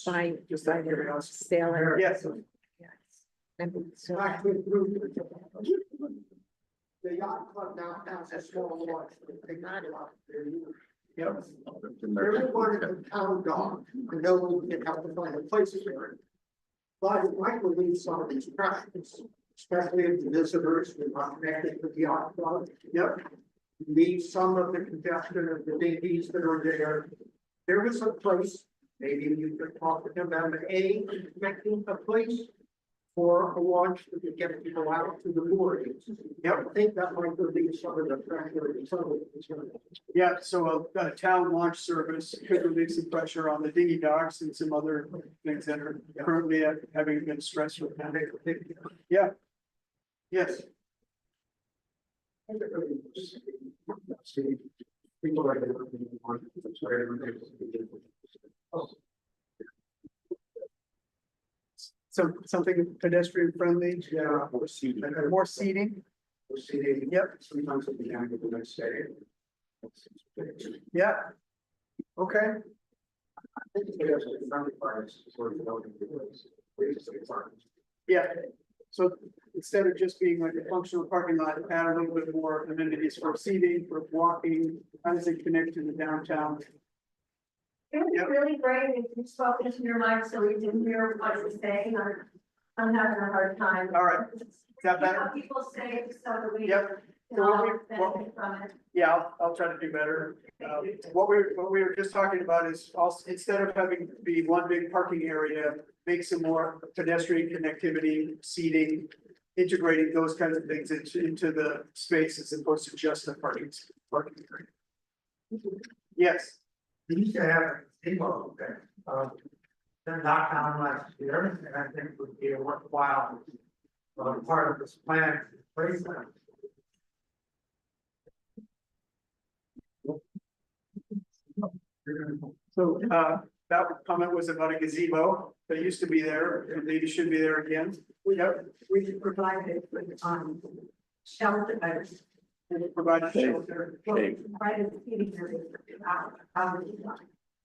By, Just out of curiosity. sailing. Yes. So, The yacht club now has a small launch, they not allowed there. Yep. Everyone in the town dog, I know we can have to find a place for it. But it might relieve some of these pressures, especially if the visitors who are connected with the yacht club. Yep. Leave some of the congestion of the dinghies that are there. There is a place, maybe you could talk to them about making a place for a launch that could get people out to the moorings. Yep. I think that might relieve some of the pressure and some of the concern. Yeah, so a town launch service could relieve some pressure on the dinghy docks and some other things that are currently having been stressed with that. Yeah. Yes, People are. Something pedestrian friendly, Yeah. Or seating. and more seating, We're seeing. Yep. Sometimes at the end of the next day. yeah. Okay, yeah, so instead of just being like a functional parking lot, add a little bit more amenities for seating, for walking, how does it connect to the downtown? It would be Yep. really great if you spoke into your mic so we didn't hear what you're saying. I'm having a hard time. All right, is that better? People say so that we. Yep. can all benefit from it. Yeah, I'll try to do better. What we were just talking about is also, instead of having to be one big parking area, make some more pedestrian connectivity, seating, integrating those kinds of things into the space as opposed to just the parking area. Yes, We used to have a single, then knocked down last year, and I think would be a worthwhile. Part of this plan, to place that. so that comment was about a gazebo that used to be there and maybe should be there again. Yep, We could provide it with, shelter, and it provided shelter. provided seating areas.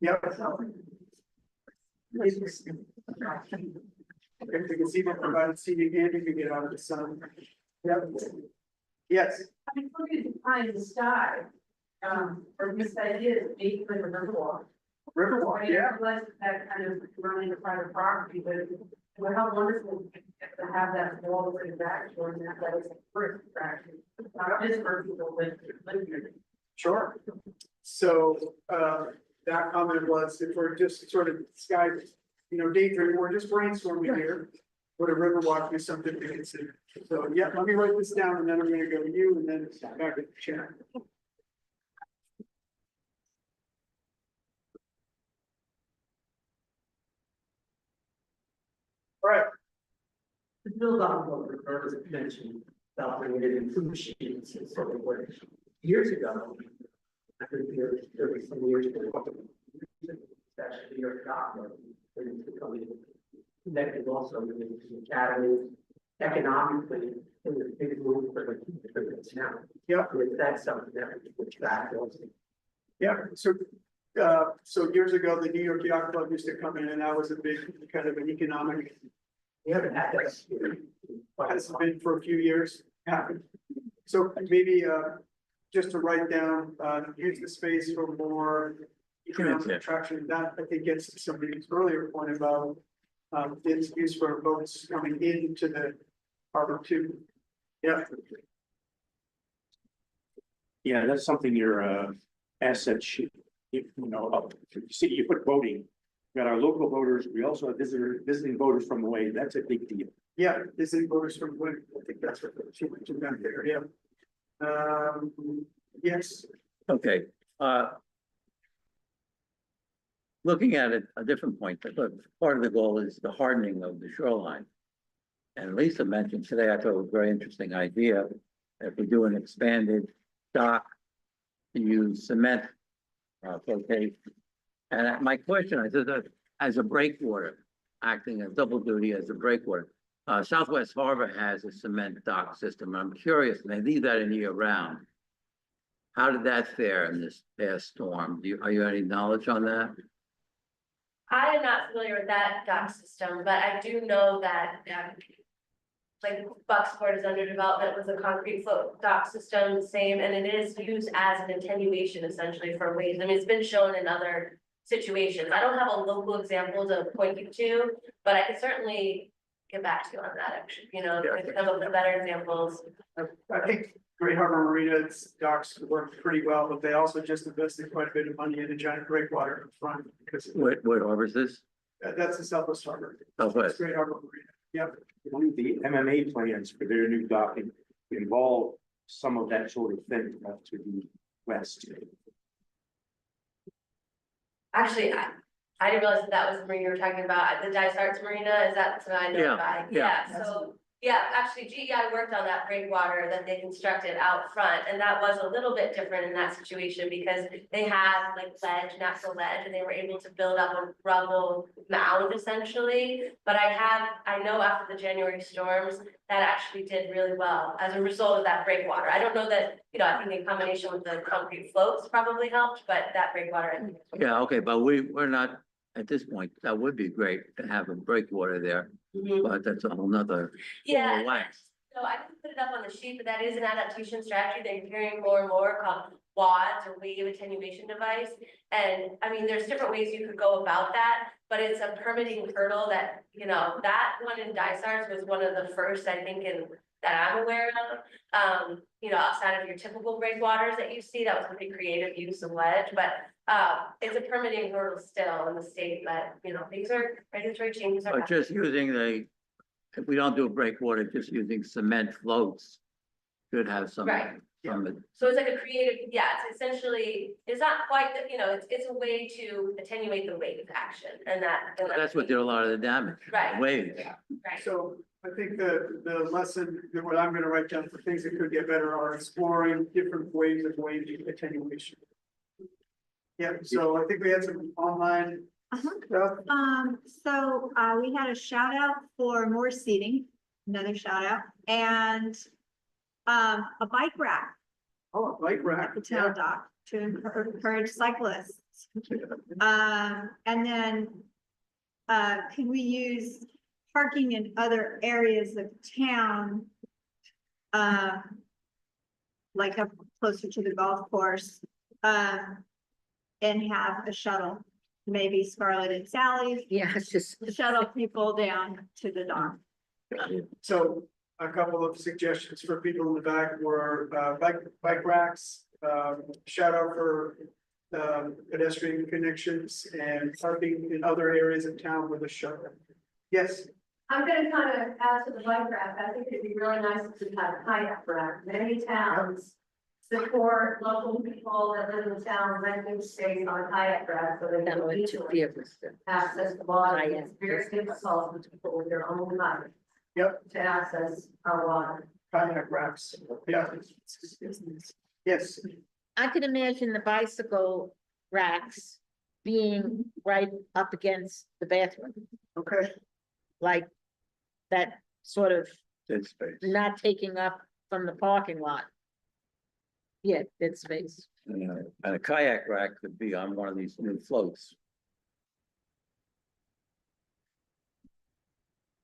Yep. Okay, the gazebo provided seating and you can get out of the sun. Yep. Yes, I mean, look at the pie in the sky. Or this idea is big for the Riverwalk. Riverwalk, yeah. That kind of running a private property, but well, how wonderful to have that wall for the back door and that is a first attraction. Not just for people that live here. Sure. So, that comment was, if we're just sort of sky, daydreaming, we're just brainstorming here. Would a river walk be something to consider? So, yeah, let me write this down and then I'm gonna go to you and then back to the chair. All right, To build on what Roberta mentioned about bringing it in food machines and so forth. Years ago, I think there was some years ago. Actually, your document, connected also with the academy, economically, it was a big move for the town. yeah, That's something that we track also. yeah, so years ago, the New York Yacht Club used to come in and that was a big kind of an economic, We haven't had that here. hasn't been for a few years, happened. So maybe, just to write down, use the space for more economic attraction, that I think gets to somebody's earlier point about, its use for boats coming into the harbor too. Yeah, Yeah, that's something your asset should, up. You see, you put boating. We got our local voters, we also have visiting voters from away, that's a big deal. yeah, this is voters from, I think that's what she mentioned back there, yeah. Yes, Okay, looking at it a different point, but part of the goal is the hardening of the shoreline. And Lisa mentioned today, I thought it was a very interesting idea, if we do an expanded dock to use cement flotation. And my question, I said that as a breakwater, acting as double duty as a breakwater, Southwest Harbor has a cement dock system. I'm curious, and they leave that in year round. How did that fare in this past storm? Are you any knowledge on that? I am not familiar with that dock system, but I do know that, like Bucksport is under development with a concrete float dock system, same, and it is used as an attenuation essentially for waves. I mean, it's been shown in other situations. I don't have a local example to point you to, but I can certainly get back to you on that, actually, come up with better examples. I think Great Harbor Marina's docks work pretty well, but they also just invested quite a bit of money in a giant breakwater in front because What harbor is this? that's the Southwest Harbor. Southwest. Great Harbor Marina. Yep. I believe the MMA plans for their new docking involve some of that sort of thing to the west. Actually, I didn't realize that was the marina you were talking about, the Dysarts Marina, is that what I know Yeah, about? yeah. Yeah, so Yeah, actually GEI worked on that breakwater that they constructed out front, and that was a little bit different in that situation because they had like ledge, natural ledge, and they were able to build up a rubble mound essentially. But I know after the January storms, that actually did really well as a result of that breakwater. I don't know that, I think in combination with the concrete floats probably helped, but that breakwater, I think. Yeah, okay, but we're not, at this point, that would be great to have a breakwater there, but that's a whole nother. Yeah, wax. so I can put it up on the sheet, but that is an adaptation strategy that you're hearing more and more called WADs or wave attenuation device. And I mean, there's different ways you could go about that, but it's a permitting hurdle that, that one in Dysart was one of the first, I think, that I'm aware of. Outside of your typical breakwaters that you see, that was a pretty creative use of ledge, but it's a permitting hurdle still in the state, but things are regulatory changes are. But just using if we don't do a breakwater, just using cement floats should have some. Right. So it's like a creative, it's essentially, it's not quite, it's a way to attenuate the wave action and That's what did a lot of the damage. Right. Waves. Right. So I think the lesson, that what I'm gonna write down for things that could get better are exploring different ways of wave attenuation. Yeah, so I think we had some online stuff. So we had a shout out for more seating, another shout out, and a bike rack Oh, a bike rack. at the town dock to encourage cyclists. And then can we use parking in other areas of town? Like up closer to the golf course, and have a shuttle, maybe Scarlett and Sally's, Yeah, it's just. shuttle people down to the dock. So a couple of suggestions for people in the back were bike racks, shout out for pedestrian connections and parking in other areas of town with a shuttle. Yes, I'm gonna kind of add to the bike rack, I think it'd be really nice to have a kayak rack, many towns support local people that live in the town renting space on a kayak rack, so they can access the water. It's very difficult for people with their own money. Yep. To access our water. kayak racks, yeah. Yes, I could imagine the bicycle racks being right up against the bathroom, okay, like that sort of Dead space. not taking up from the parking lot. Yeah, dead space. And a kayak rack could be on one of these new floats.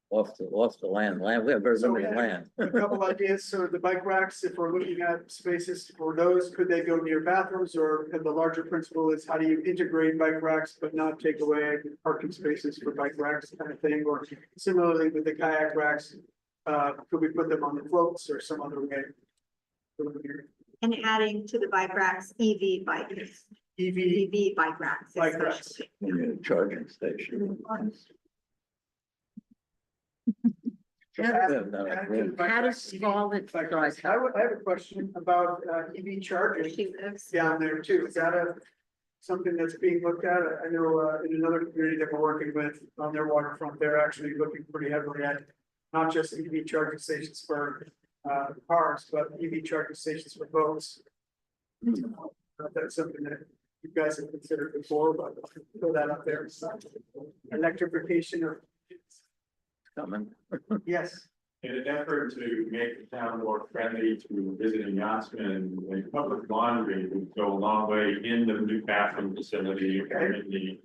Off the land, we have very So, limited land. a couple ideas, so the bike racks, if we're looking at spaces for those, could they go near bathrooms, or and the larger principle is how do you integrate bike racks but not take away parking spaces for bike racks kind of thing, or similarly with the kayak racks, could we put them on the floats or some other way? And adding to the bike racks, EV bikes, EV bike racks. Bike racks. especially. In a charging station. How does Scarlett drive? I have a question about EV charging She lives. down there too. Is that something that's being looked at? I know in another community that we're working with on their waterfront, they're actually looking pretty heavily at not just EV charging stations for cars, but EV charging stations for boats. That's something that you guys have considered before, but throw that up there. Electrification of, Coming. yes. In an effort to make the town more friendly to visiting yachtsmen, a public laundry would go a long way in the new bathroom facility, or in the,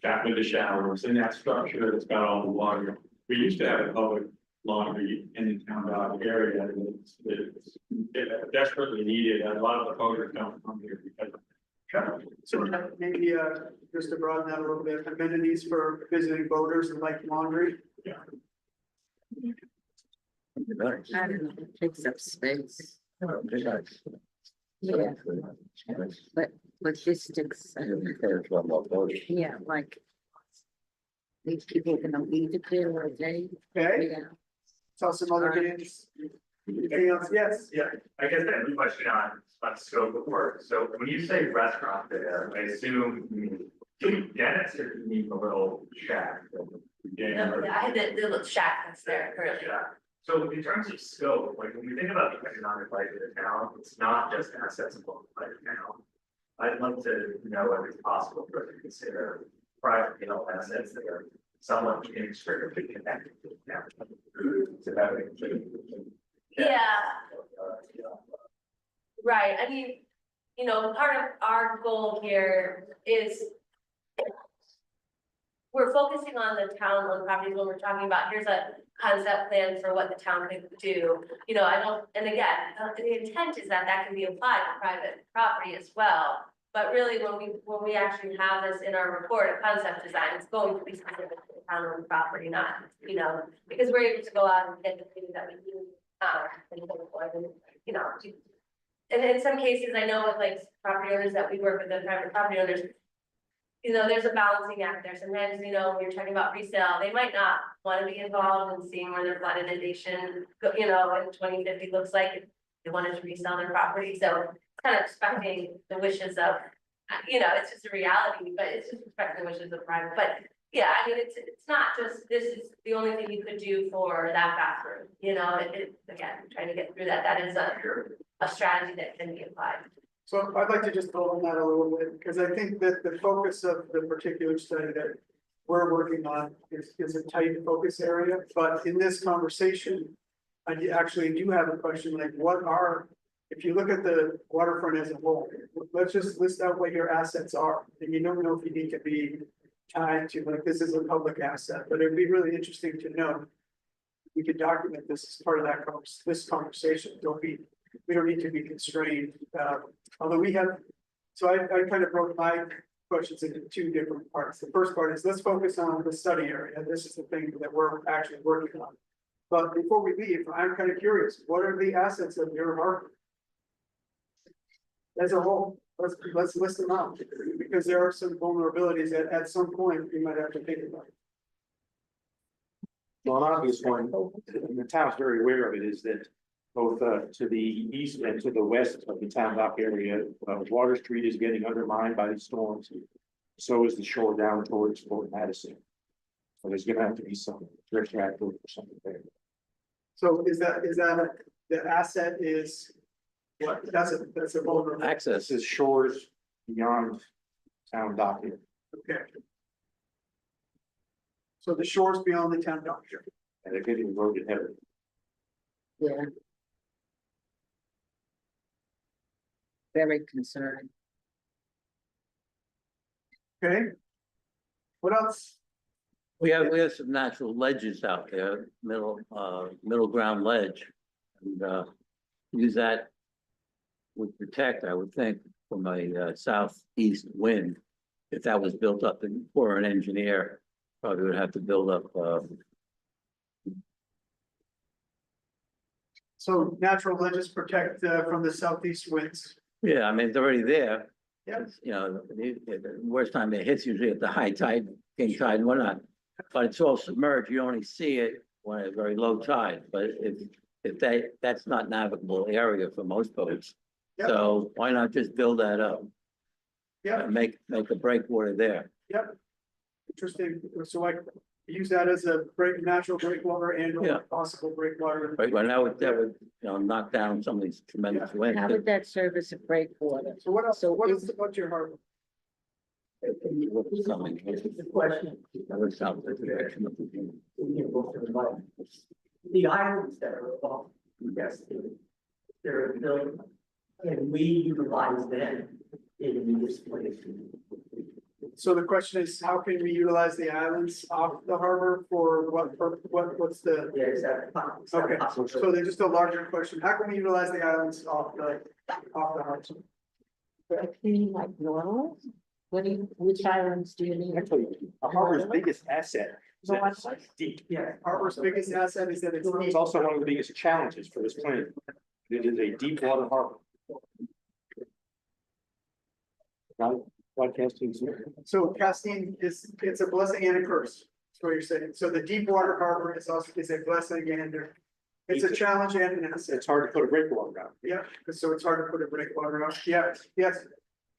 back with the showers, in that structure that's got all the water. We used to have a public laundry in the town dock area, and it's desperately needed, and a lot of the voters don't come here because. So maybe just to broaden that a little bit, amenities for visiting boaters and like laundry. Yeah. I don't know, it takes up space. Yeah. But logistics, yeah, like. These people gonna leave it there all day. Okay, Yeah. saw some other games. Anything else? Yes. Yeah, I guess I have a question on scope of work. So when you say restaurant there, I assume you mean dentist or you mean a little shack? I had the little shack that's there currently. Yeah, so in terms of scope, like when we think about the economic life of the town, it's not just assets of the town. I'd love to know if it's possible for us to consider private, assets that are somewhat inextricably connected to the town. To having. Yeah. Right, I mean, part of our goal here is. We're focusing on the town owned properties when we're talking about, here's a concept plan for what the town could do. I don't, and again, the intent is that that can be applied to private property as well. But really, when we actually have this in our report of concept design, it's going to be specific to the town owned property, not, because we're able to go out and get the things that we do. And in some cases, I know with like property owners that we work with, the private property owners. There's a balancing act there. Sometimes, when you're talking about resale, they might not want to be involved in seeing where their flood inundation, in 2050 looks like. If they wanted to resell their property, so it's kind of respecting the wishes of, it's just a reality, but it's just respecting the wishes of private. But yeah, I mean, it's not just, this is the only thing you could do for that bathroom, again, trying to get through that. That is a strategy that can be applied. So I'd like to just build on that a little bit, because I think that the focus of the particular study that we're working on is a tight focus area, but in this conversation, I actually do have a question, like if you look at the waterfront as a whole, let's just list out what your assets are, and you don't know if you need to be tied to, like, this is a public asset, but it'd be really interesting to know. We could document this as part of this conversation, we don't need to be constrained, although we have, so I kind of broke my questions into two different parts. The first part is, let's focus on the study area. This is the thing that we're actually working on. But before we leave, I'm kind of curious, what are the assets of your harbor? As a whole, let's list them out, because there are some vulnerabilities that at some point we might have to think about. Well, an obvious one, and the town's very aware of it, is that both to the east and to the west of the town dock area, Water Street is getting undermined by these storms. So is the shore down towards Fort Madison. So there's gonna have to be some drift tractor or something there. So is that the asset is what? That's a vulnerable. Access. This is shores beyond town dock here. Okay. So the shores beyond the town dock. And they're getting eroded heavily. Yeah. Very concerned. Okay. What else? We have some natural ledges out there, middle ground ledge. And use that would protect, I would think, from a southeast wind. If that was built up, and for an engineer, probably would have to build up So natural ledges protect from the southeast winds. yeah, I mean, it's already there. Yeah. It's, the worst time it hits usually at the high tide, king tide and whatnot. But it's all submerged. You only see it when it's very low tide. But if that's not navigable area for most boats. Yep. So why not just build that up? Yeah. And make a breakwater there. Yep. Interesting. So I use that as a natural breakwater and Yeah. possible breakwater. Right, well, that would, knock down some of these tremendous winds. How would that serve as a breakwater? So what else? So What is- is about your harbor? Something. The question. That would sound like the direction of the- The islands that are involved, yes, they're built, and we utilize them in this place. So the question is, how can we utilize the islands off the harbor for what's the? Yeah, exactly. Okay, so there's just a larger question. How can we utilize the islands off the harbor? Like normal? Which islands do you need? Actually, a harbor's biggest asset is that it's deep. Yeah. Harbor's biggest asset is that it's It's deep. also one of the biggest challenges for this plan. It is a deep water harbor. Broadcasting. So Castine it's a blessing and a curse. That's what you're saying. So the deep water harbor is a blessing and it's a challenge and an asset. It's hard to put a breakwater out. Yeah, so it's hard to put a breakwater out. Yes, yes.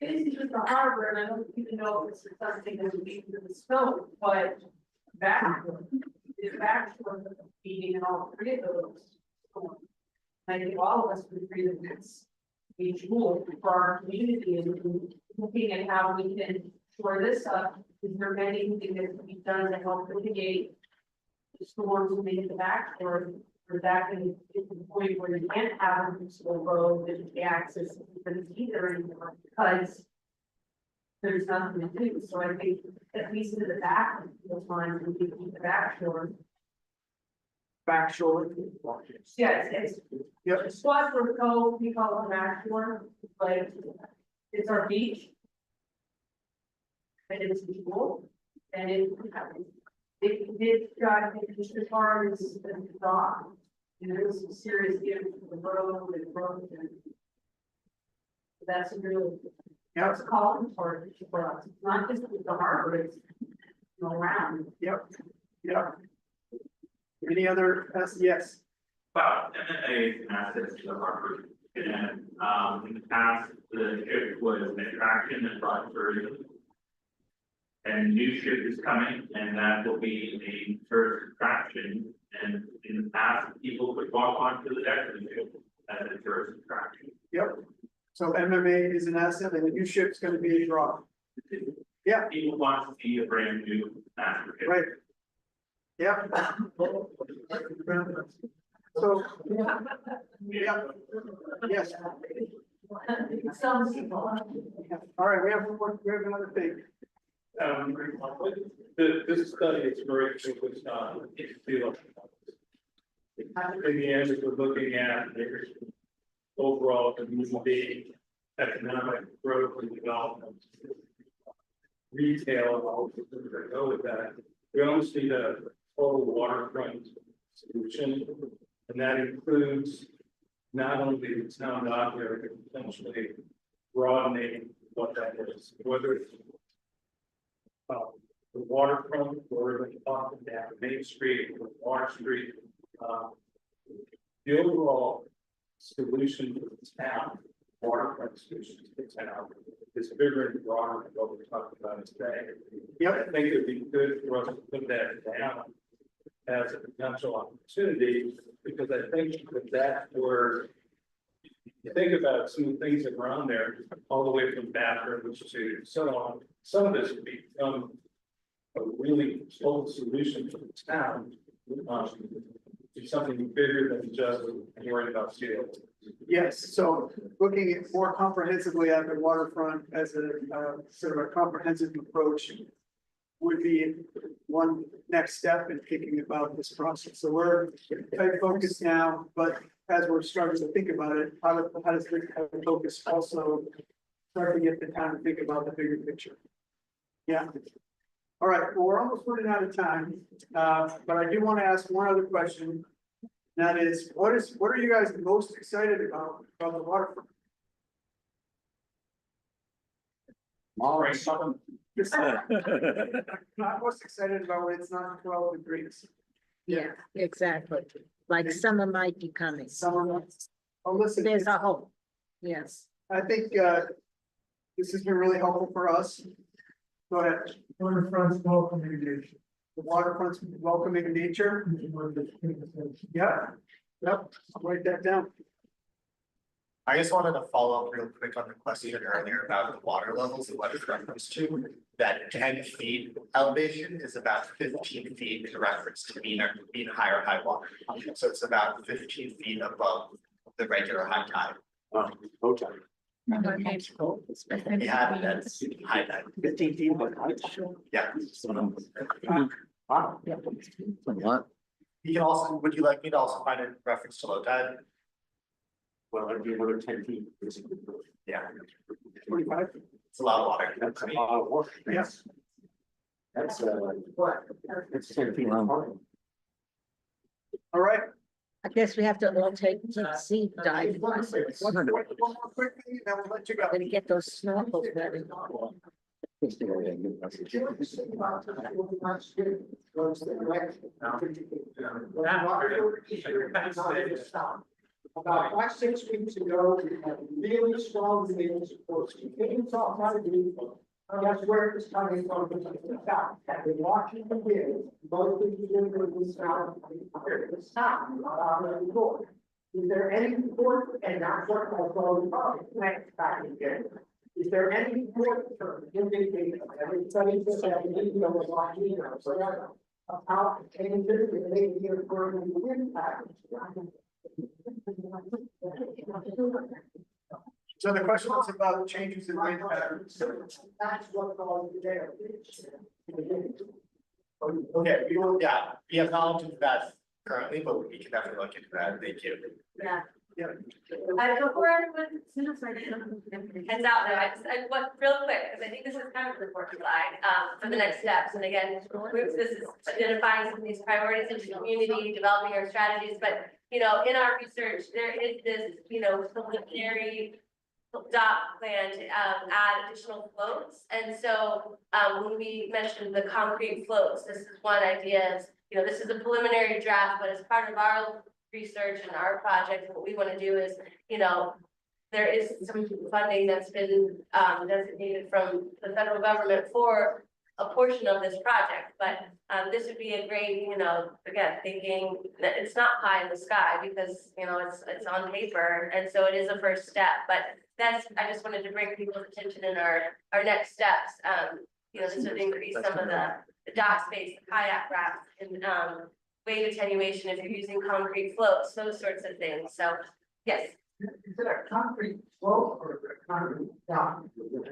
It is just the harbor, and I don't even know if it's something that would be in the scope, but back, is back for meeting and all three of those. I think all of us would agree that it's a tool for our community and looking at how we can shore this up. Is there anything that can be done to help mitigate the storms and make the back or that can get to the point where you can't have a municipal road that the access isn't either anymore because there's nothing to do. So I think at least to the back, those lines we can keep the back shore. Back shore. Yes, it's Yep. spots where we call it back shore, like it's our beach. And it's cool, and it got the farms and the dock. And there was some serious damage to the road and road and. That's a real, Yep. it's a calling for us, it's not just with the harbor, it's around. Yep. Yep. Any other, yes, Well, MMA assets to the harbor, and, in the past, the ship was an attraction and brought tourism. And new ship is coming, and that will be a tourist attraction, and in the past, people would walk onto the deck of the ship as a tourist attraction. yep. So MMA is an asset and the new ship's gonna be a draw. Yeah. People want to see a brand new master ship. Right. Yep. So. Yeah. Yes. Some people. All right, we have another thing. This study is very focused on sea level. In the end, we're looking at overall community, economic growth and development. Retail, and all the things that go with that. We almost need a total waterfront solution. And that includes not only the town out there, but potentially broadening what that is, whether it's the waterfront, or the top and down Main Street, or Water Street. The overall solution for the town, waterfront solution to the town, is bigger and broader than what we're talking about today. Yep. I think it'd be good for us to put that down as a potential opportunity, because I think that where you think about some of the things that were on there, all the way from bathrooms to so on, some of this would become a really total solution for the town. Do something bigger than just worrying about scale. Yes, so looking at more comprehensively at the waterfront as a sort of a comprehensive approach would be one next step in thinking about this process. So we're tight focused now, but as we're starting to think about it, how does this type of focus also start to get the town to think about the bigger picture? Yeah. All right, well, we're almost running out of time, but I do want to ask one other question. That is, what are you guys most excited about the waterfront? Not most excited about when it's not 12 degrees. Yeah, exactly. Like summer might be coming. Summer months. Oh, listen, There's a hope. Yes. I think this has been really helpful for us. Go ahead. Waterfront's welcoming nature. The waterfront's welcoming nature. Yeah. Yep, I'll write that down. I just wanted to follow up real quick on the question earlier about the water levels and what it's referenced to. That 10 feet elevation is about 15 feet in reference to mean high water. So it's about 15 feet above the regular high tide. Okay. You have it as high tide. 15 feet, but Yeah. wow. What? You can also, would you like me to also find a reference to low tide? Well, that'd be another 10 feet. Yeah, 25. it's a lot of water. That's a lot of work. Yes. That's 10 feet. Wow. All right. I guess we have to all take sea dive. One more quick thing, then we'll let you go. Gonna get those snorkels ready. About 5-6 weeks ago, we had really strong legal support. We came to talk about it. That's where it's coming from, the south, that in Washington, most of the universities south, the south, not out of the north. Is there any report, and that's what I told you, next back again. Is there any report for indicating that everybody says that we need to know what Washington or whatever? Of how the changes in the year for the impact. So the question was about changes in wind patterns. That's what caused the there. Okay, we will, yeah, we have knowledge of that currently, but we can definitely look into that, thank you. Yeah. Yeah. Before everyone heads out though, I want real quick, because I think this is kind of the important slide, for the next steps. And again, this is identifying some of these priorities in the community, developing our strategies, but, you know, in our research, there is this, you know, preliminary dock plan to, add additional floats. And so, when we mentioned the concrete floats, this is one idea, is, you know, this is a preliminary draft, but as part of our research and our project, what we want to do is, you know, there is some funding that's been designated from the federal government for a portion of this project, but this would be a great, you know, again, thinking that it's not pie in the sky because, you know, it's on paper, and so it is a first step, but that's, I just wanted to bring people's attention in our next steps. You know, this would increase some of the dock space, the kayak rafts, and wave attenuation if you're using concrete floats, those sorts of things, so, yes. Is it a concrete slope or a concrete dock?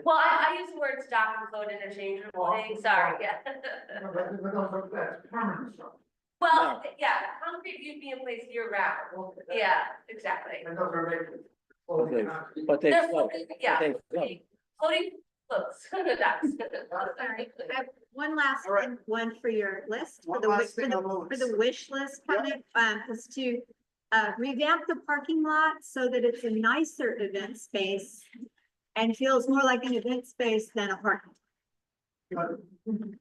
Well, I use the words dock and float interchangeably, sorry, yeah. That's permanent stuff. Well, yeah, concrete you'd be in place year round, yeah, exactly. And those are made. But they They're float, floating, yeah, they float. floating floats, docks. Sorry, I have one last All right. one for your list, for One the, last for thing on the the, for list. the wish list, kind of, was to revamp the parking lot so that it's a nicer event space and feels more like an event space than a parking.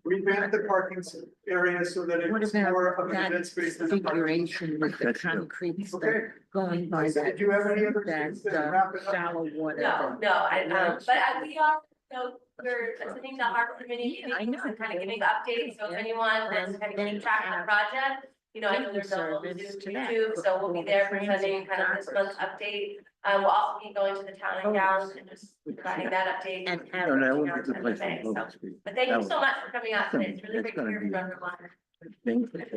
Revamp the parking area so that What it's about more of an that event space than a parking. configuration with the That's true. concrete stuff Okay. going by So that, did you have any other that things that wrap it up? shallow water? No, but we are, so we're attending the harbor committee Yeah, I meetings know. and kind of giving updates, so if Yeah. anyone wants to kind of Then keep track of the have project. You know, I know there's a service to that, YouTube, so we'll be there transit presenting kind of this month's update. We'll also be going to the town and gowns and just providing that update. And No, have, no, that You would know, be a good in place the May, for so. folks to be. But thank you That so would- much for coming out today, it's really That's great to gonna hear be- from everyone. Things that-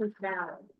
It's valid.